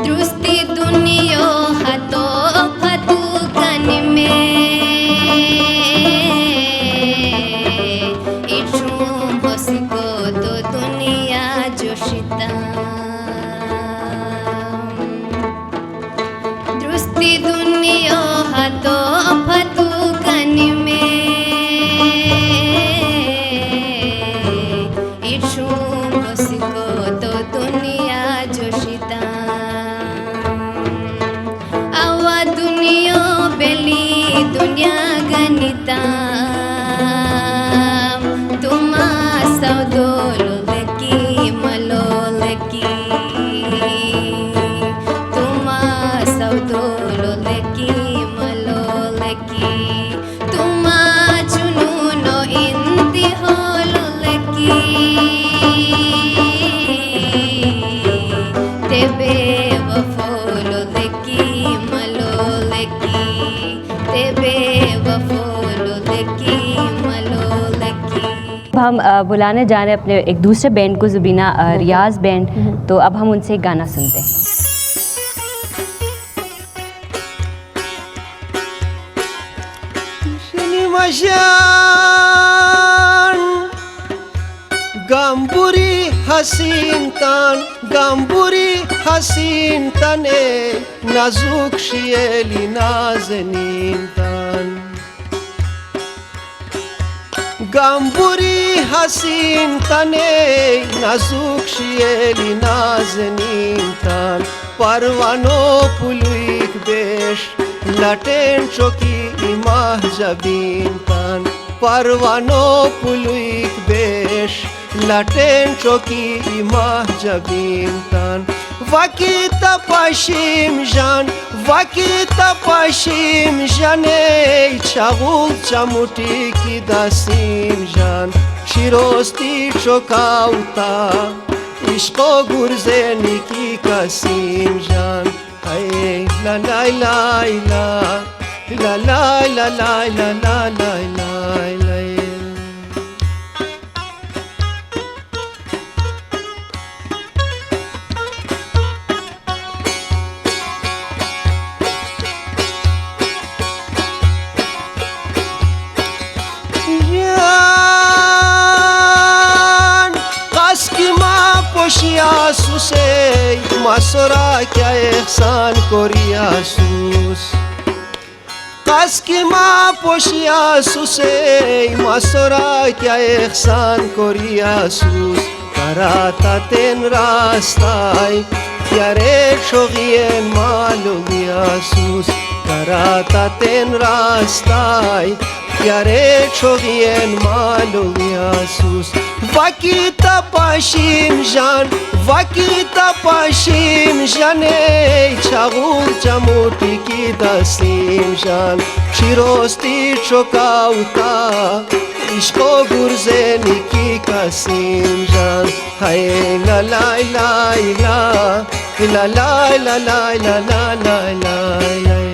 दुरुस्ती दुनिया हाथो फतू कन में इठूं बसिको तो दुनिया जोशिता दुरुस्ती दुनिया हाथो फतू कन में इठूं बसिको तो दुनिया जोशिता दुनिया बेली दुनिया गनिता तुम सौदोल की मलोल की तुम सौदोल की मलोल की तुम जुनून इंती होल की ते बेवफोल की मलोल की ते बेवफोल की मलोल की। हम बुलाने जा रहे हैं अपने एक दूसरे बैंड को, जुबीना रियाज बैंड। तो अब हम उनसे एक गाना सुनते हैं। गाम्बुरी हसीन तने नाजुक शियली नाज़नीन तान गाम्बुरी हसीन तने नाजुक शियली नाज़नीन तान परवानो पुलुइक बेश लटेन चोकी इमाह जबीन तान परवानो पुलुइक बेश लटेन चोकी इमाह जबीन तान वकी तपाशिम जाने चागुल चामुटी की दासीम जान शिरोस्ती चोकाउता इश्को गुरजेनी की कसीम जान हाय ला ला ला ला ला ला ला ला ला ला ला ला masora kya ihsan kori asus Kaski ma poshi asus masora kya ihsan kori asus Karata ten rastai Yare shogien malumi asus Karata ten rastai Yare shogien malumi asus Vakita pashim jan Vakita pashim jane Chagul chamuti ki dasim jan Shirosti chokauta Ishko gurzeni ki kasim jan Hay la la la la La la la la la la la la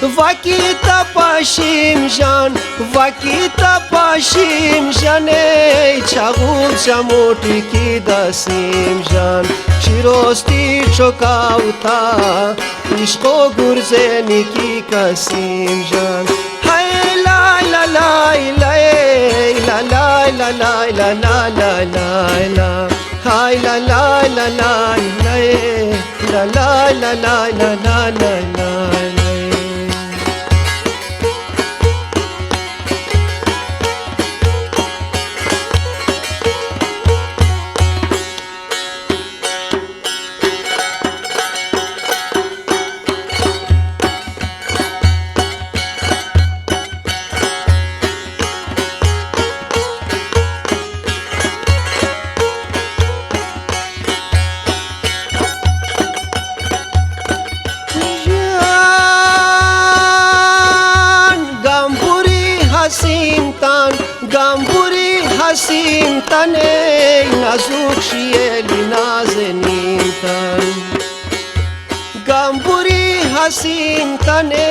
Vakita pashim jan Vakita pashim jane Chagul chamuti ki dasim jan Shirosti chokauta Ishko gurzeni ki kasim jan Hay la la la la la la la la la la la la la Hay la la la la la la la la la la la la la Gamburi hasim tane nazuk shieli nazenin tan Gamburi hasim tane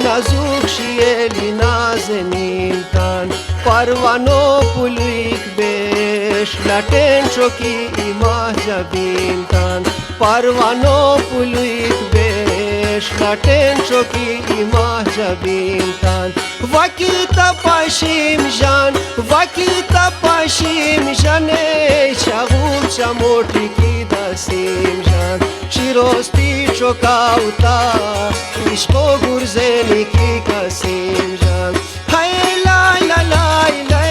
nazuk shieli nazenin tan Parvano puluik besh laten choki imah jabin tan Parvano puluik besh laten choki imah jabin tan Vakita pashim jan Vakita pashim jane Chagul chamoti ki dasim jan Shirosti chokauta Ishko gurzeni ki kasim jan Hay la la la la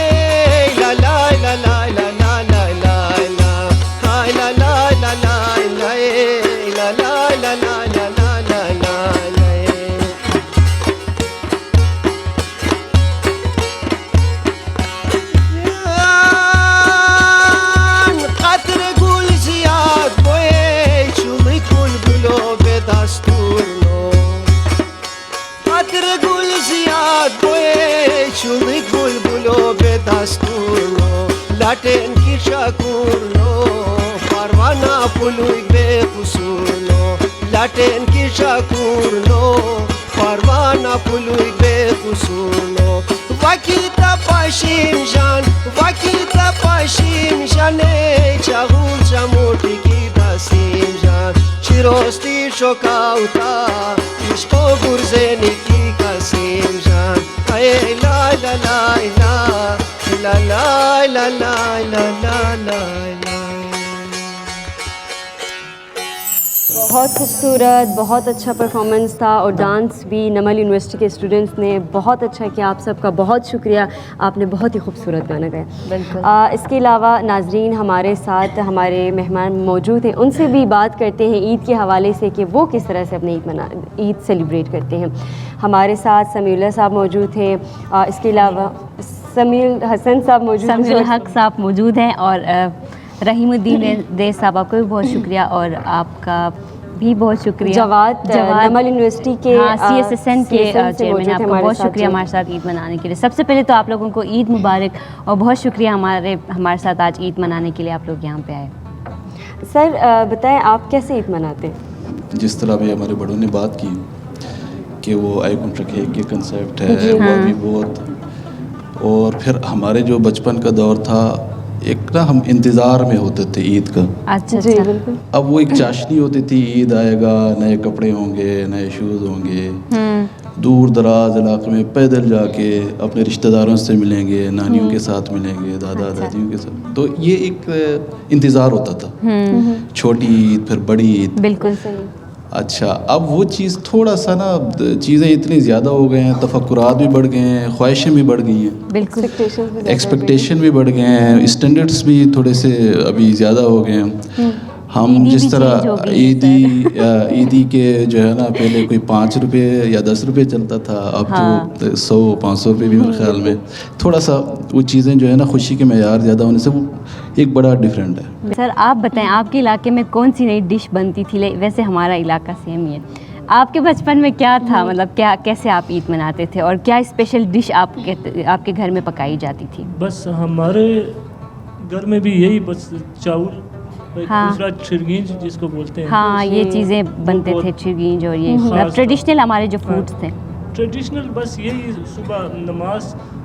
la la la la la la la la la Hay la la la la la la la la la la la la la Laten ki shakurno Parvana puluik be kusurno Laten ki shakurno Parvana puluik be kusurno Vakita pashim jan Vakita pashim jane Chagul chamoti ki dasim jan Chirosti chokauta Ishko gurzeni ki kasim jan Ay la la la la La la la la la la la la बहुत खूबसूरत, बहुत अच्छा performance था और dance भी नमल university के students ने बहुत अच्छा किया। आप सबका बहुत शुक्रिया, आपने बहुत ही खूबसूरत गाना गाया। बिल्कुल। इसके अलावा नाजरीन हमारे साथ हमारे मेहमान मौजूद हैं, उनसे भी बात करते हैं ईद के हवाले से कि वो किस तरह से अपनी ईद सेलिब्रेट करते हैं। हमारे साथ समीउल्लाह साहब मौजूद हैं, इसके अलावा समीउल हसन साहब मौजूद हैं, समीउल हक साहब मौजूद हैं और रहीमुद्दीन दे साहब, आपको भी बहुत शुक्रिया और आपका भी बहुत शुक्रिया। जवाद नमल यूनिवर्सिटी के CSSN के चेयरमैन, आपका बहुत शुक्रिया हमारे साथ ईद मनाने के लिए। सबसे पहले तो आप लोगों को ईद मुबारक और बहुत शुक्रिया हमारे साथ आज ईद मनाने के लिए आप लोग यहाँ पे आए। सर बताएं आप कैसे ईद मनाते हैं? जिस तरह भी हमारे बड़ों ने बात की कि वो आइकॉन रखे के कंसेप्ट है वो भी बहुत, और फिर हमारे जो बचपन का दौर था एक ना हम इंतज़ार में होते थे ईद का। अच्छा जी बिल्कुल। अब वो एक चाशनी होती थी, ईद आएगा, नए कपड़े होंगे, नए शूज़ होंगे, दूर दराज इलाके में पैदल जाके अपने रिश्तेदारों से मिलेंगे, नानियों के साथ मिलेंगे, दादा दादियों के साथ। तो ये एक इंतज़ार होता था, छोटी ईद फिर बड़ी ईद। बिल्कुल सही। अच्छा, अब वो चीज़ थोड़ा सा ना, चीज़ें इतनी ज़्यादा हो गए हैं, तफक्कुरात भी बढ़ गए हैं, ख्वाहिशें भी बढ़ गई हैं, बिल्कुल एक्सपेक्टेशन भी बढ़ गए हैं, स्टैंडर्ड्स भी थोड़े से अभी ज़्यादा हो गए हैं। हम जिस तरह ईदी के जो है ना, पहले कोई 5 रुपये या 10 रुपये चलता था, अब जो 100-500 रुपये भी मेरे ख्याल में, थोड़ा सा वो चीज़ें जो है ना, खुशी के मेयार ज़्यादा होने से वो एक बड़ा डिफरेंट है। सर आप बताएं आपके इलाके में कौन सी नई डिश बनती थी? वैसे हमारा इलाका सेम ही है। आपके बचपन में क्या था, मतलब क्या कैसे आप ईद मनाते थे और क्या स्पेशल डिश आपके घर में पकाई जाती थी? बस हमारे घर में भी यही, बस चावल, दूसरा चिरगींज जिसको बोलते हैं। हाँ, ये चीज़ें बनते थे, चिरगींज और ये मतलब ट्रेडिशनल हमारे जो फूड्स थे। ट्रेडिशनल बस यही, सुबह नमाज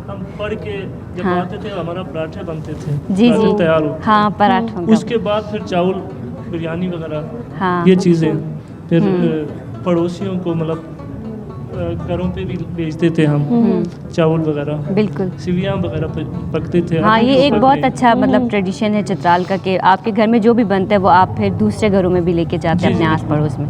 हम पढ़ के जब आते थे हमारा पराठे बनते थे, जी जी तैयार होते। हाँ, पराठा। उसके बाद फिर चावल, बिरयानी वगैरह, ये चीज़ें फिर पड़ोसियों को मतलब घरों पे भी भेजते थे हम, चावल वगैरह, बिल्कुल सिवियाँ वगैरह पकते थे। हाँ, ये एक बहुत अच्छा मतलब ट्रेडिशन है चित्राल का कि आपके घर में जो भी बनता है वो आप फिर दूसरे घरों में भी लेके जाते हैं अपने आस पड़ोस में।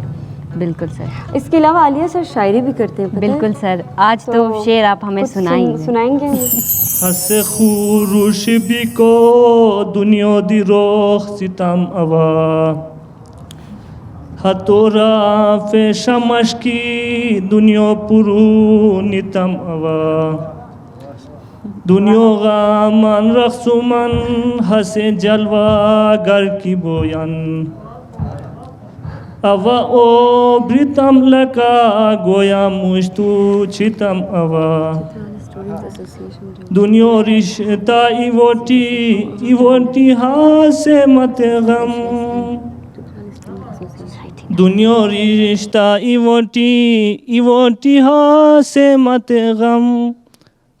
बिल्कुल सर। इसके अलावा आलिया सर शायरी भी करते हैं, बिल्कुल सर। आज तो शेर आप हमें सुनाएंगे। हसे खुरुश भी को दुनिया दी रोख सितम अवा, हतोरा फे शमश की दुनिया पुरू नितम अवा, दुनिया गामन रखसुमन हसे जलवा गर की बोयन, अवा ओ ब्रितम लका गोया मुश्तू छितम अवा, दुनिया रिश्ता इवोटी हासे मत गम, दुनिया रिश्ता इवोटी हासे मत गम,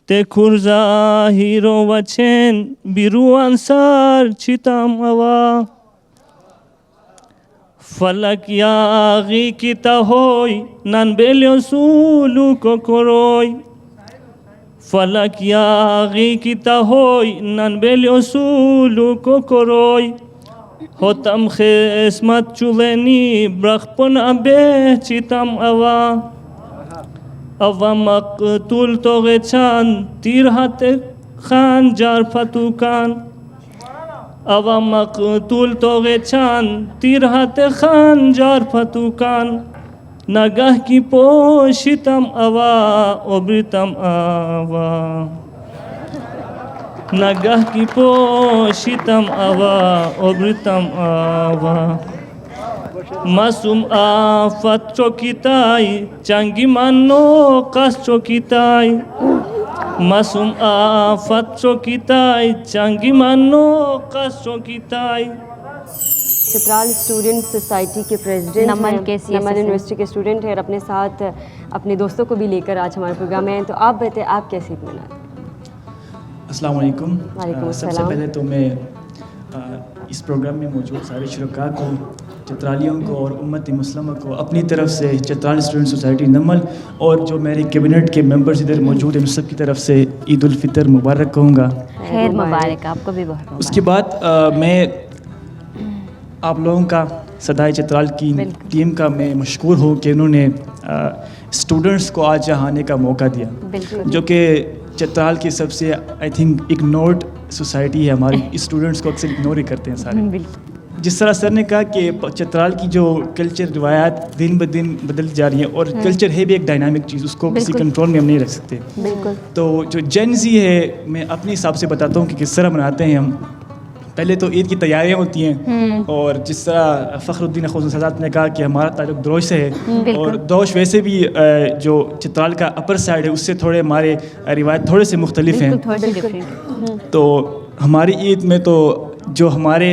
ते खुर्जा हीरो वचन बिरु अंसार छितम अवा, फलक यागी किता होई नन बेलियो सूलू को कोरोई, फलक यागी किता होई नन बेलियो सूलू को कोरोई, होतम खिस्मत चुलेनी ब्रखपन अबे चितम अवा, अवा मकतूल तोगे चांद तीर हाथ खान जार फतुकान, अवा मकतूल तोगे चांद तीर हाथ खान जार फतुकान, नगह की पोशितम अवा ओब्रितम अवा, नगह की पोशितम अवा ओब्रितम अवा, मासूम आफत चौकीताई चंगी मानो कस चौकीताई, मासूम आफत चौकीताई चंगी मानो कस चौकीताई। चित्राल स्टूडेंट सोसाइटी के प्रेसिडेंट नमल के नमल यूनिवर्सिटी के स्टूडेंट हैं और अपने साथ अपने दोस्तों को भी लेकर आज हमारे प्रोग्राम में हैं। तो आप बताएं आप कैसे ईद मनाते हैं? अस्सलाम वालेकुम। वालेकुम सबसे अस्सलाम। पहले तो मैं इस प्रोग्राम में मौजूद सारे शुरका को, चित्रालियों को और उम्मत मुस्लिमा को अपनी तरफ से चित्राल स्टूडेंट सोसाइटी नमल और जो मेरे कैबिनेट के मेंबर्स इधर मौजूद हैं उन सब की तरफ से ईद उल फितर मुबारक कहूँगा। खैर मुबारक, आपको भी बहुत। उसके बाद मैं आप लोगों का सदाए चित्राल की टीम का मैं मशकूर हूँ कि उन्होंने स्टूडेंट्स को आज यहाँ आने का मौका दिया, जो कि चित्राल की सबसे आई थिंक इग्नोर्ड सोसाइटी है हमारी। स्टूडेंट्स को अक्सर इग्नोर ही करते हैं सारे। जिस तरह सर ने कहा कि चित्राल की जो कल्चर रिवायात दिन ब दिन बदलती जा रही हैं, और कल्चर है भी एक डायनामिक चीज़, उसको किसी कंट्रोल में हम नहीं रख सकते। तो जो जेन ज़ी है, मैं अपने हिसाब से बताता हूँ कि किस तरह मनाते हैं हम। पहले तो ईद की तैयारियां होती हैं, और जिस तरह फ़खरुद्दीन ख़ुशनसाद ने कहा कि हमारा ताल्लुक़ दोश से है, और दोश वैसे भी जो चित्राल का अपर साइड है उससे थोड़े हमारे रिवायत थोड़े से मुख्तलिफ हैं। तो हमारी ईद में तो जो हमारे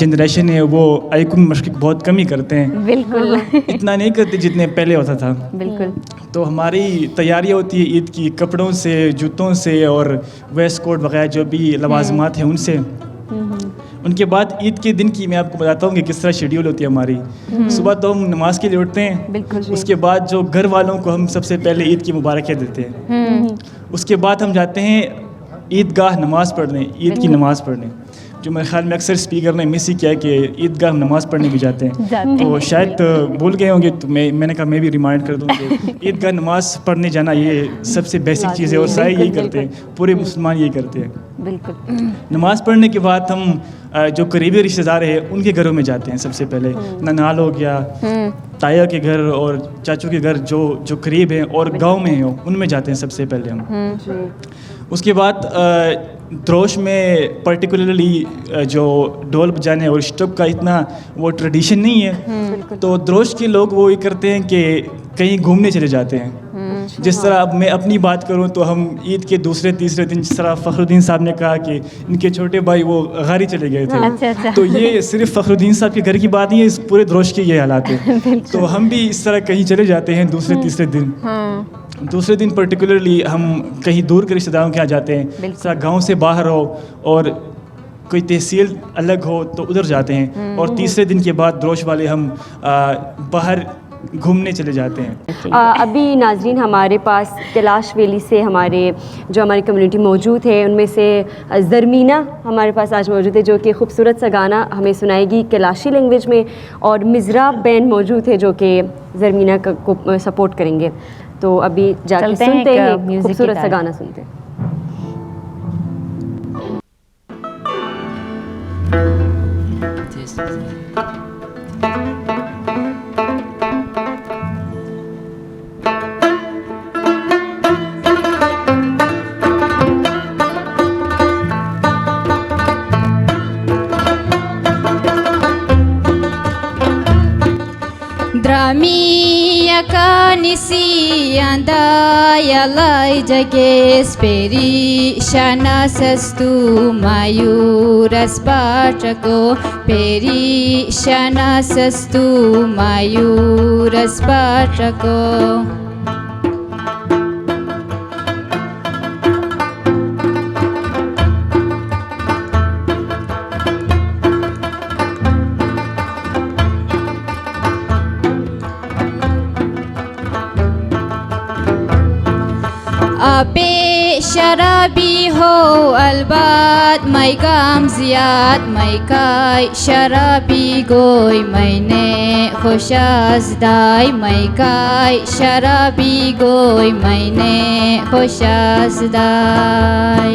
जनरेशन है वो आइकुन मशक़ बहुत कम ही करते हैं, बिल्कुल इतना नहीं करते जितने पहले होता था। बिल्कुल। तो हमारी तैयारियाँ होती है ईद की, कपड़ों से, जूतों से, और वेस्ट कोट वगैरह जो भी लवाजमात हैं उनसे। उनके बाद ईद के दिन की मैं आपको बताता हूँ कि किस तरह शेड्यूल होती है हमारी। सुबह तो हम नमाज के लिए उठते हैं, उसके बाद जो घर वालों को हम सबसे पहले ईद की मुबारकियाँ देते हैं। उसके बाद हम जाते हैं ईदगाह नमाज़ पढ़ने, ईद की नमाज़ पढ़ने, जो मेरे ख्याल में अक्सर स्पीकर ने मिस ही किया कि ईदगाह नमाज़ पढ़ने भी जाते हैं। तो शायद भूल गए होंगे, तो मैंने कहा मैं भी रिमाइंड कर दूँ कि ईदगाह नमाज़ पढ़ने जाना ये सबसे बेसिक चीज़ है, और सारे यही करते हैं, पूरे मुसलमान यही करते हैं। बिल्कुल। नमाज़ पढ़ने के बाद हम जो करीबी रिश्तेदार हैं उनके घरों में जाते हैं सबसे पहले। ननाल हो गया, ताया के घर और चाचू के घर जो करीब हैं और गांव में हैं उनमें जाते हैं सबसे पहले हम। उसके बाद द्रोश में पर्टिकुलरली जो ढोल बजाने और स्टोप का इतना वो ट्रेडिशन नहीं है, तो द्रोश के लोग वो ये करते हैं कि कहीं घूमने चले जाते हैं। जिस तरह अब मैं अपनी बात करूं तो हम ईद के दूसरे तीसरे दिन, जिस तरह फ़खरुद्दीन साहब ने कहा कि इनके छोटे भाई वो गारी चले गए थे, तो ये सिर्फ फ़खरुद्दीन साहब के घर की बात नहीं है, इस पूरे द्रोश के ये हालात है। तो हम भी इस तरह कहीं चले जाते हैं दूसरे तीसरे दिन। दूसरे दिन पर्टिकुलरली हम कहीं दूर के रिश्तेदारों के यहाँ जाते हैं, जैसा गांव से बाहर हो और कोई तहसील अलग हो तो उधर जाते हैं। और तीसरे दिन के बाद द्रोश वाले हम बाहर घूमने चले जाते हैं। अभी नाजरीन हमारे पास कैलाश वैली से जो हमारी कम्युनिटी मौजूद है, उनमें से ज़रमीना हमारे पास आज मौजूद है, जो कि खूबसूरत सा गाना हमें सुनाएगी कैलाशी लैंग्वेज में, और मिज़राब बैंड मौजूद है जो कि ज़रमीना को सपोर्ट करेंगे। तो अभी जाके सुनते हैं, खूबसूरत सा गाना सुनते हैं। Nisi anda yalai jages peri shana sastu mayuras patako peri shana sastu mayuras patako. Ape sharabi ho albat mai kam ziyad mai kai sharabi goy maine khoshaz dai mai kai sharabi goy maine khoshaz dai.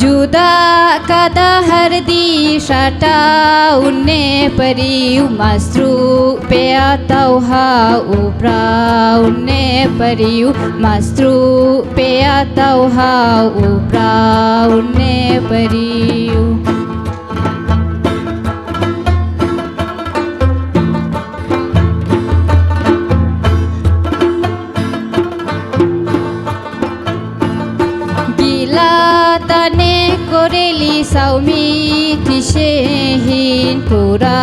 जुदा कदा हरदी शाटा उन्ने परियु मास्त्रु पे आतौहा उपरा उन्ने परियु मास्त्रु पे आतौहा उपरा उन्ने परियु तने कोरेली साउमी तिशेहीन कुरा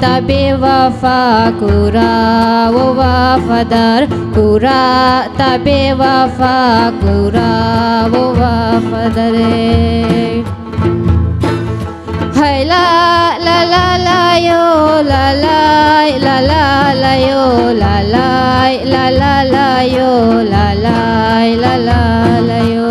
तबे वफा कुरा वो वफादार कुरा तबे वफा कुरा वो वफादार है ला ला ला ला यो ला ला ला ला ला यो ला ला ला ला ला यो ला ला ला ला ला यो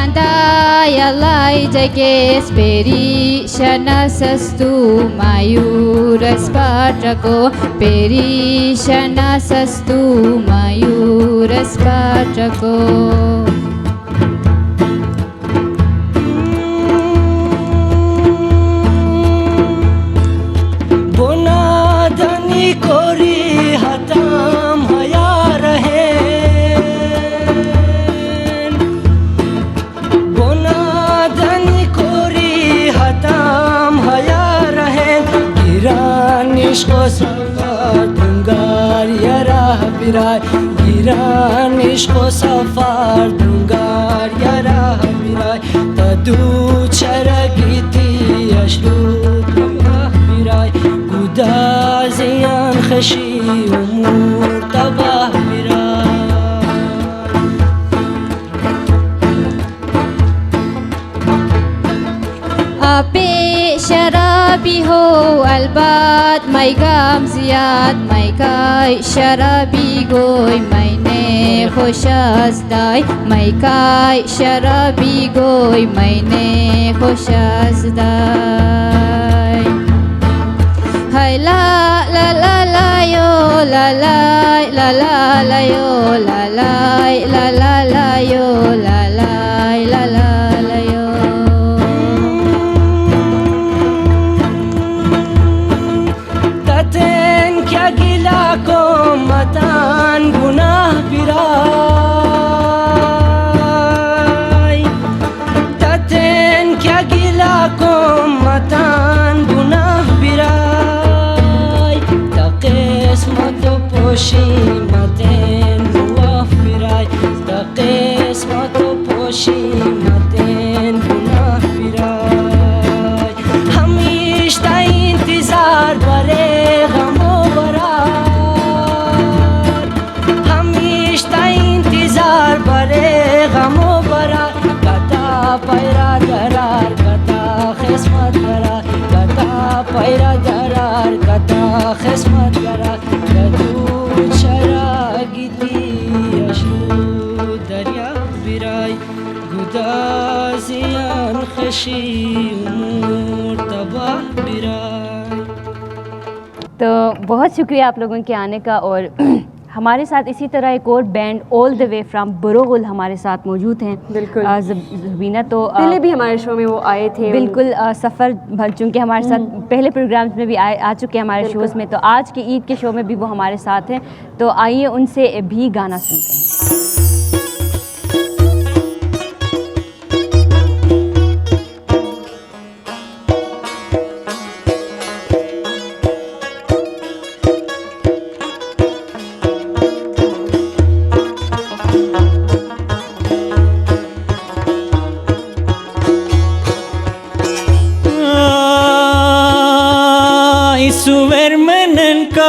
anda ya lai jages peri shana sastu mayuras patrako peri shana sastu mayuras patrako bonadani kori hatam haya rahe इश्को सफर दूंगार यारा बिराय गिरान इश्को सफर दूंगार यारा बिराय तदू चरगीती अशरू बिराय खुदा जियान खशी उमूर तबाह बिराय आपे शराबी हो अलबात मैं गम जियाद मैं काय शराबी गोई मैंने खुशहस्दाई मैं काय शराबी गोई मैंने खुशहस्दाई है ला ला ला ला यो ला ला ला ला ला यो ला ला ला ला ला यो ला ला ला ला ला यो matan gunah birai taten kya gila ko matan gunah birai ta qismat poshi maten muaf birai ta qismat poshi maten gunah birai hamish ta intizar bare gamo bara para दरार कता खिस्मत करा कता पैरा दरार कता खिस्मत करा कदू चरागीती अशरू दरिया बिराई गुदा जियान खशी उमूर तबाह बिराई। तो बहुत शुक्रिया आप लोगों के आने का और हमारे साथ इसी तरह एक और band all the way from Barogul हमारे साथ मौजूद हैं। बिल्कुल। ज़बीना तो पहले भी हमारे शो में वो आए थे। बिल्कुल, सफ़र चूँकि हमारे साथ पहले प्रोग्राम्स में भी आ चुके हैं हमारे शोज़ में, तो आज के ईद के शो में भी वो हमारे साथ हैं। तो आइए उनसे भी गाना सुनते हैं।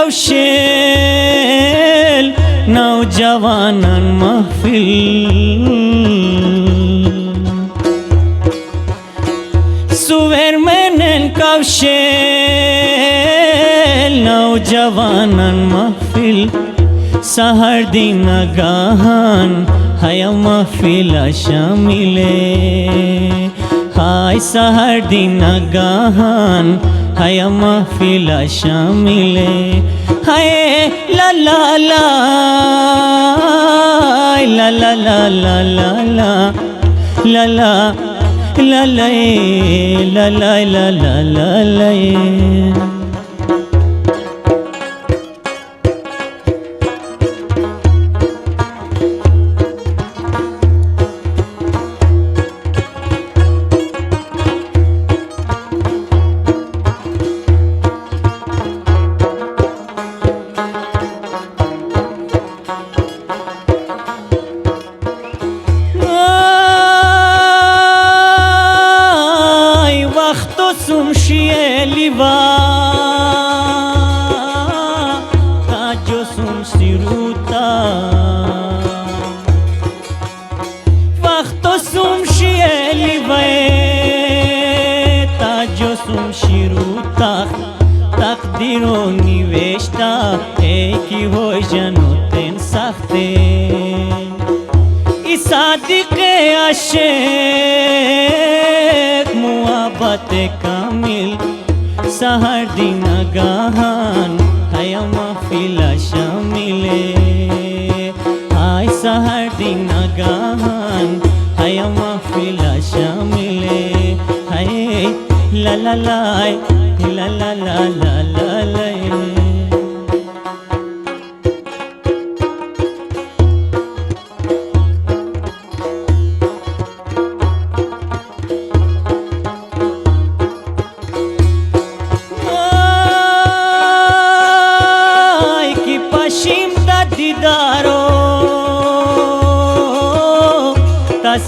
Kavşel Navjavanan mahfil Suvermenen kavşel Navjavanan mahfil Sahar din agahan Haya mahfila shamile Hay sahar din agahan Haya mahfila shamile Hay la la la la la la la la la la la la la la la la la la Sahar din agahan Haya mahfila shamile Hay sahar din agahan Haya mahfila shamile Hay la la la la la la la la la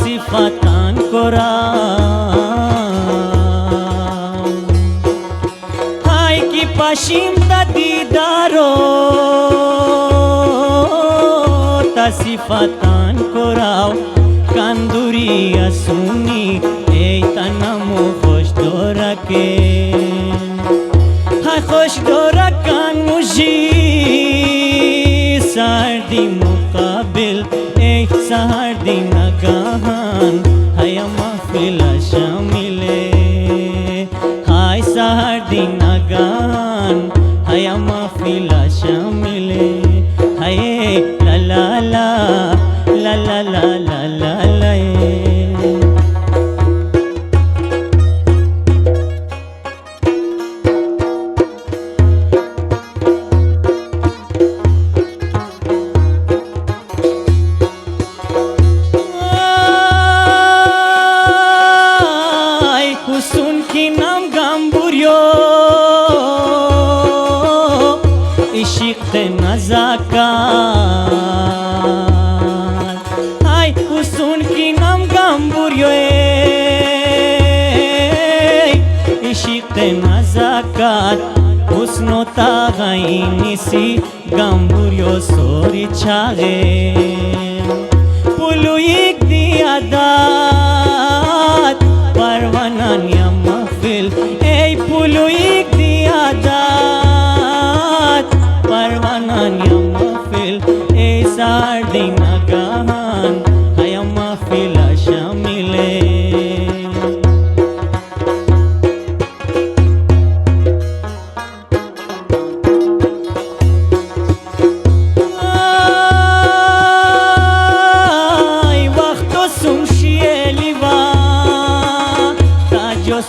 Sifatan koram Hay ki pashim ta didaro Ta sifatan korav Kanduri asuni Ey tanamo khosh doraken Hay khosh dorakan muji Sardi muqabil Ey sardi nagahan Haya mahfila shamile Hay sardi nagahan Haya mahfila shamile Hay la la la la la la la la la Hay usun ki nam gamburyo Ishikte nazakat Usno tagainisi gamburyo sori chage Puluyik diadat Parvanan ya mahfil Ey puluyik diadat Parvanan ya mahfil Ey sardi nagahan Haya mahfila shamile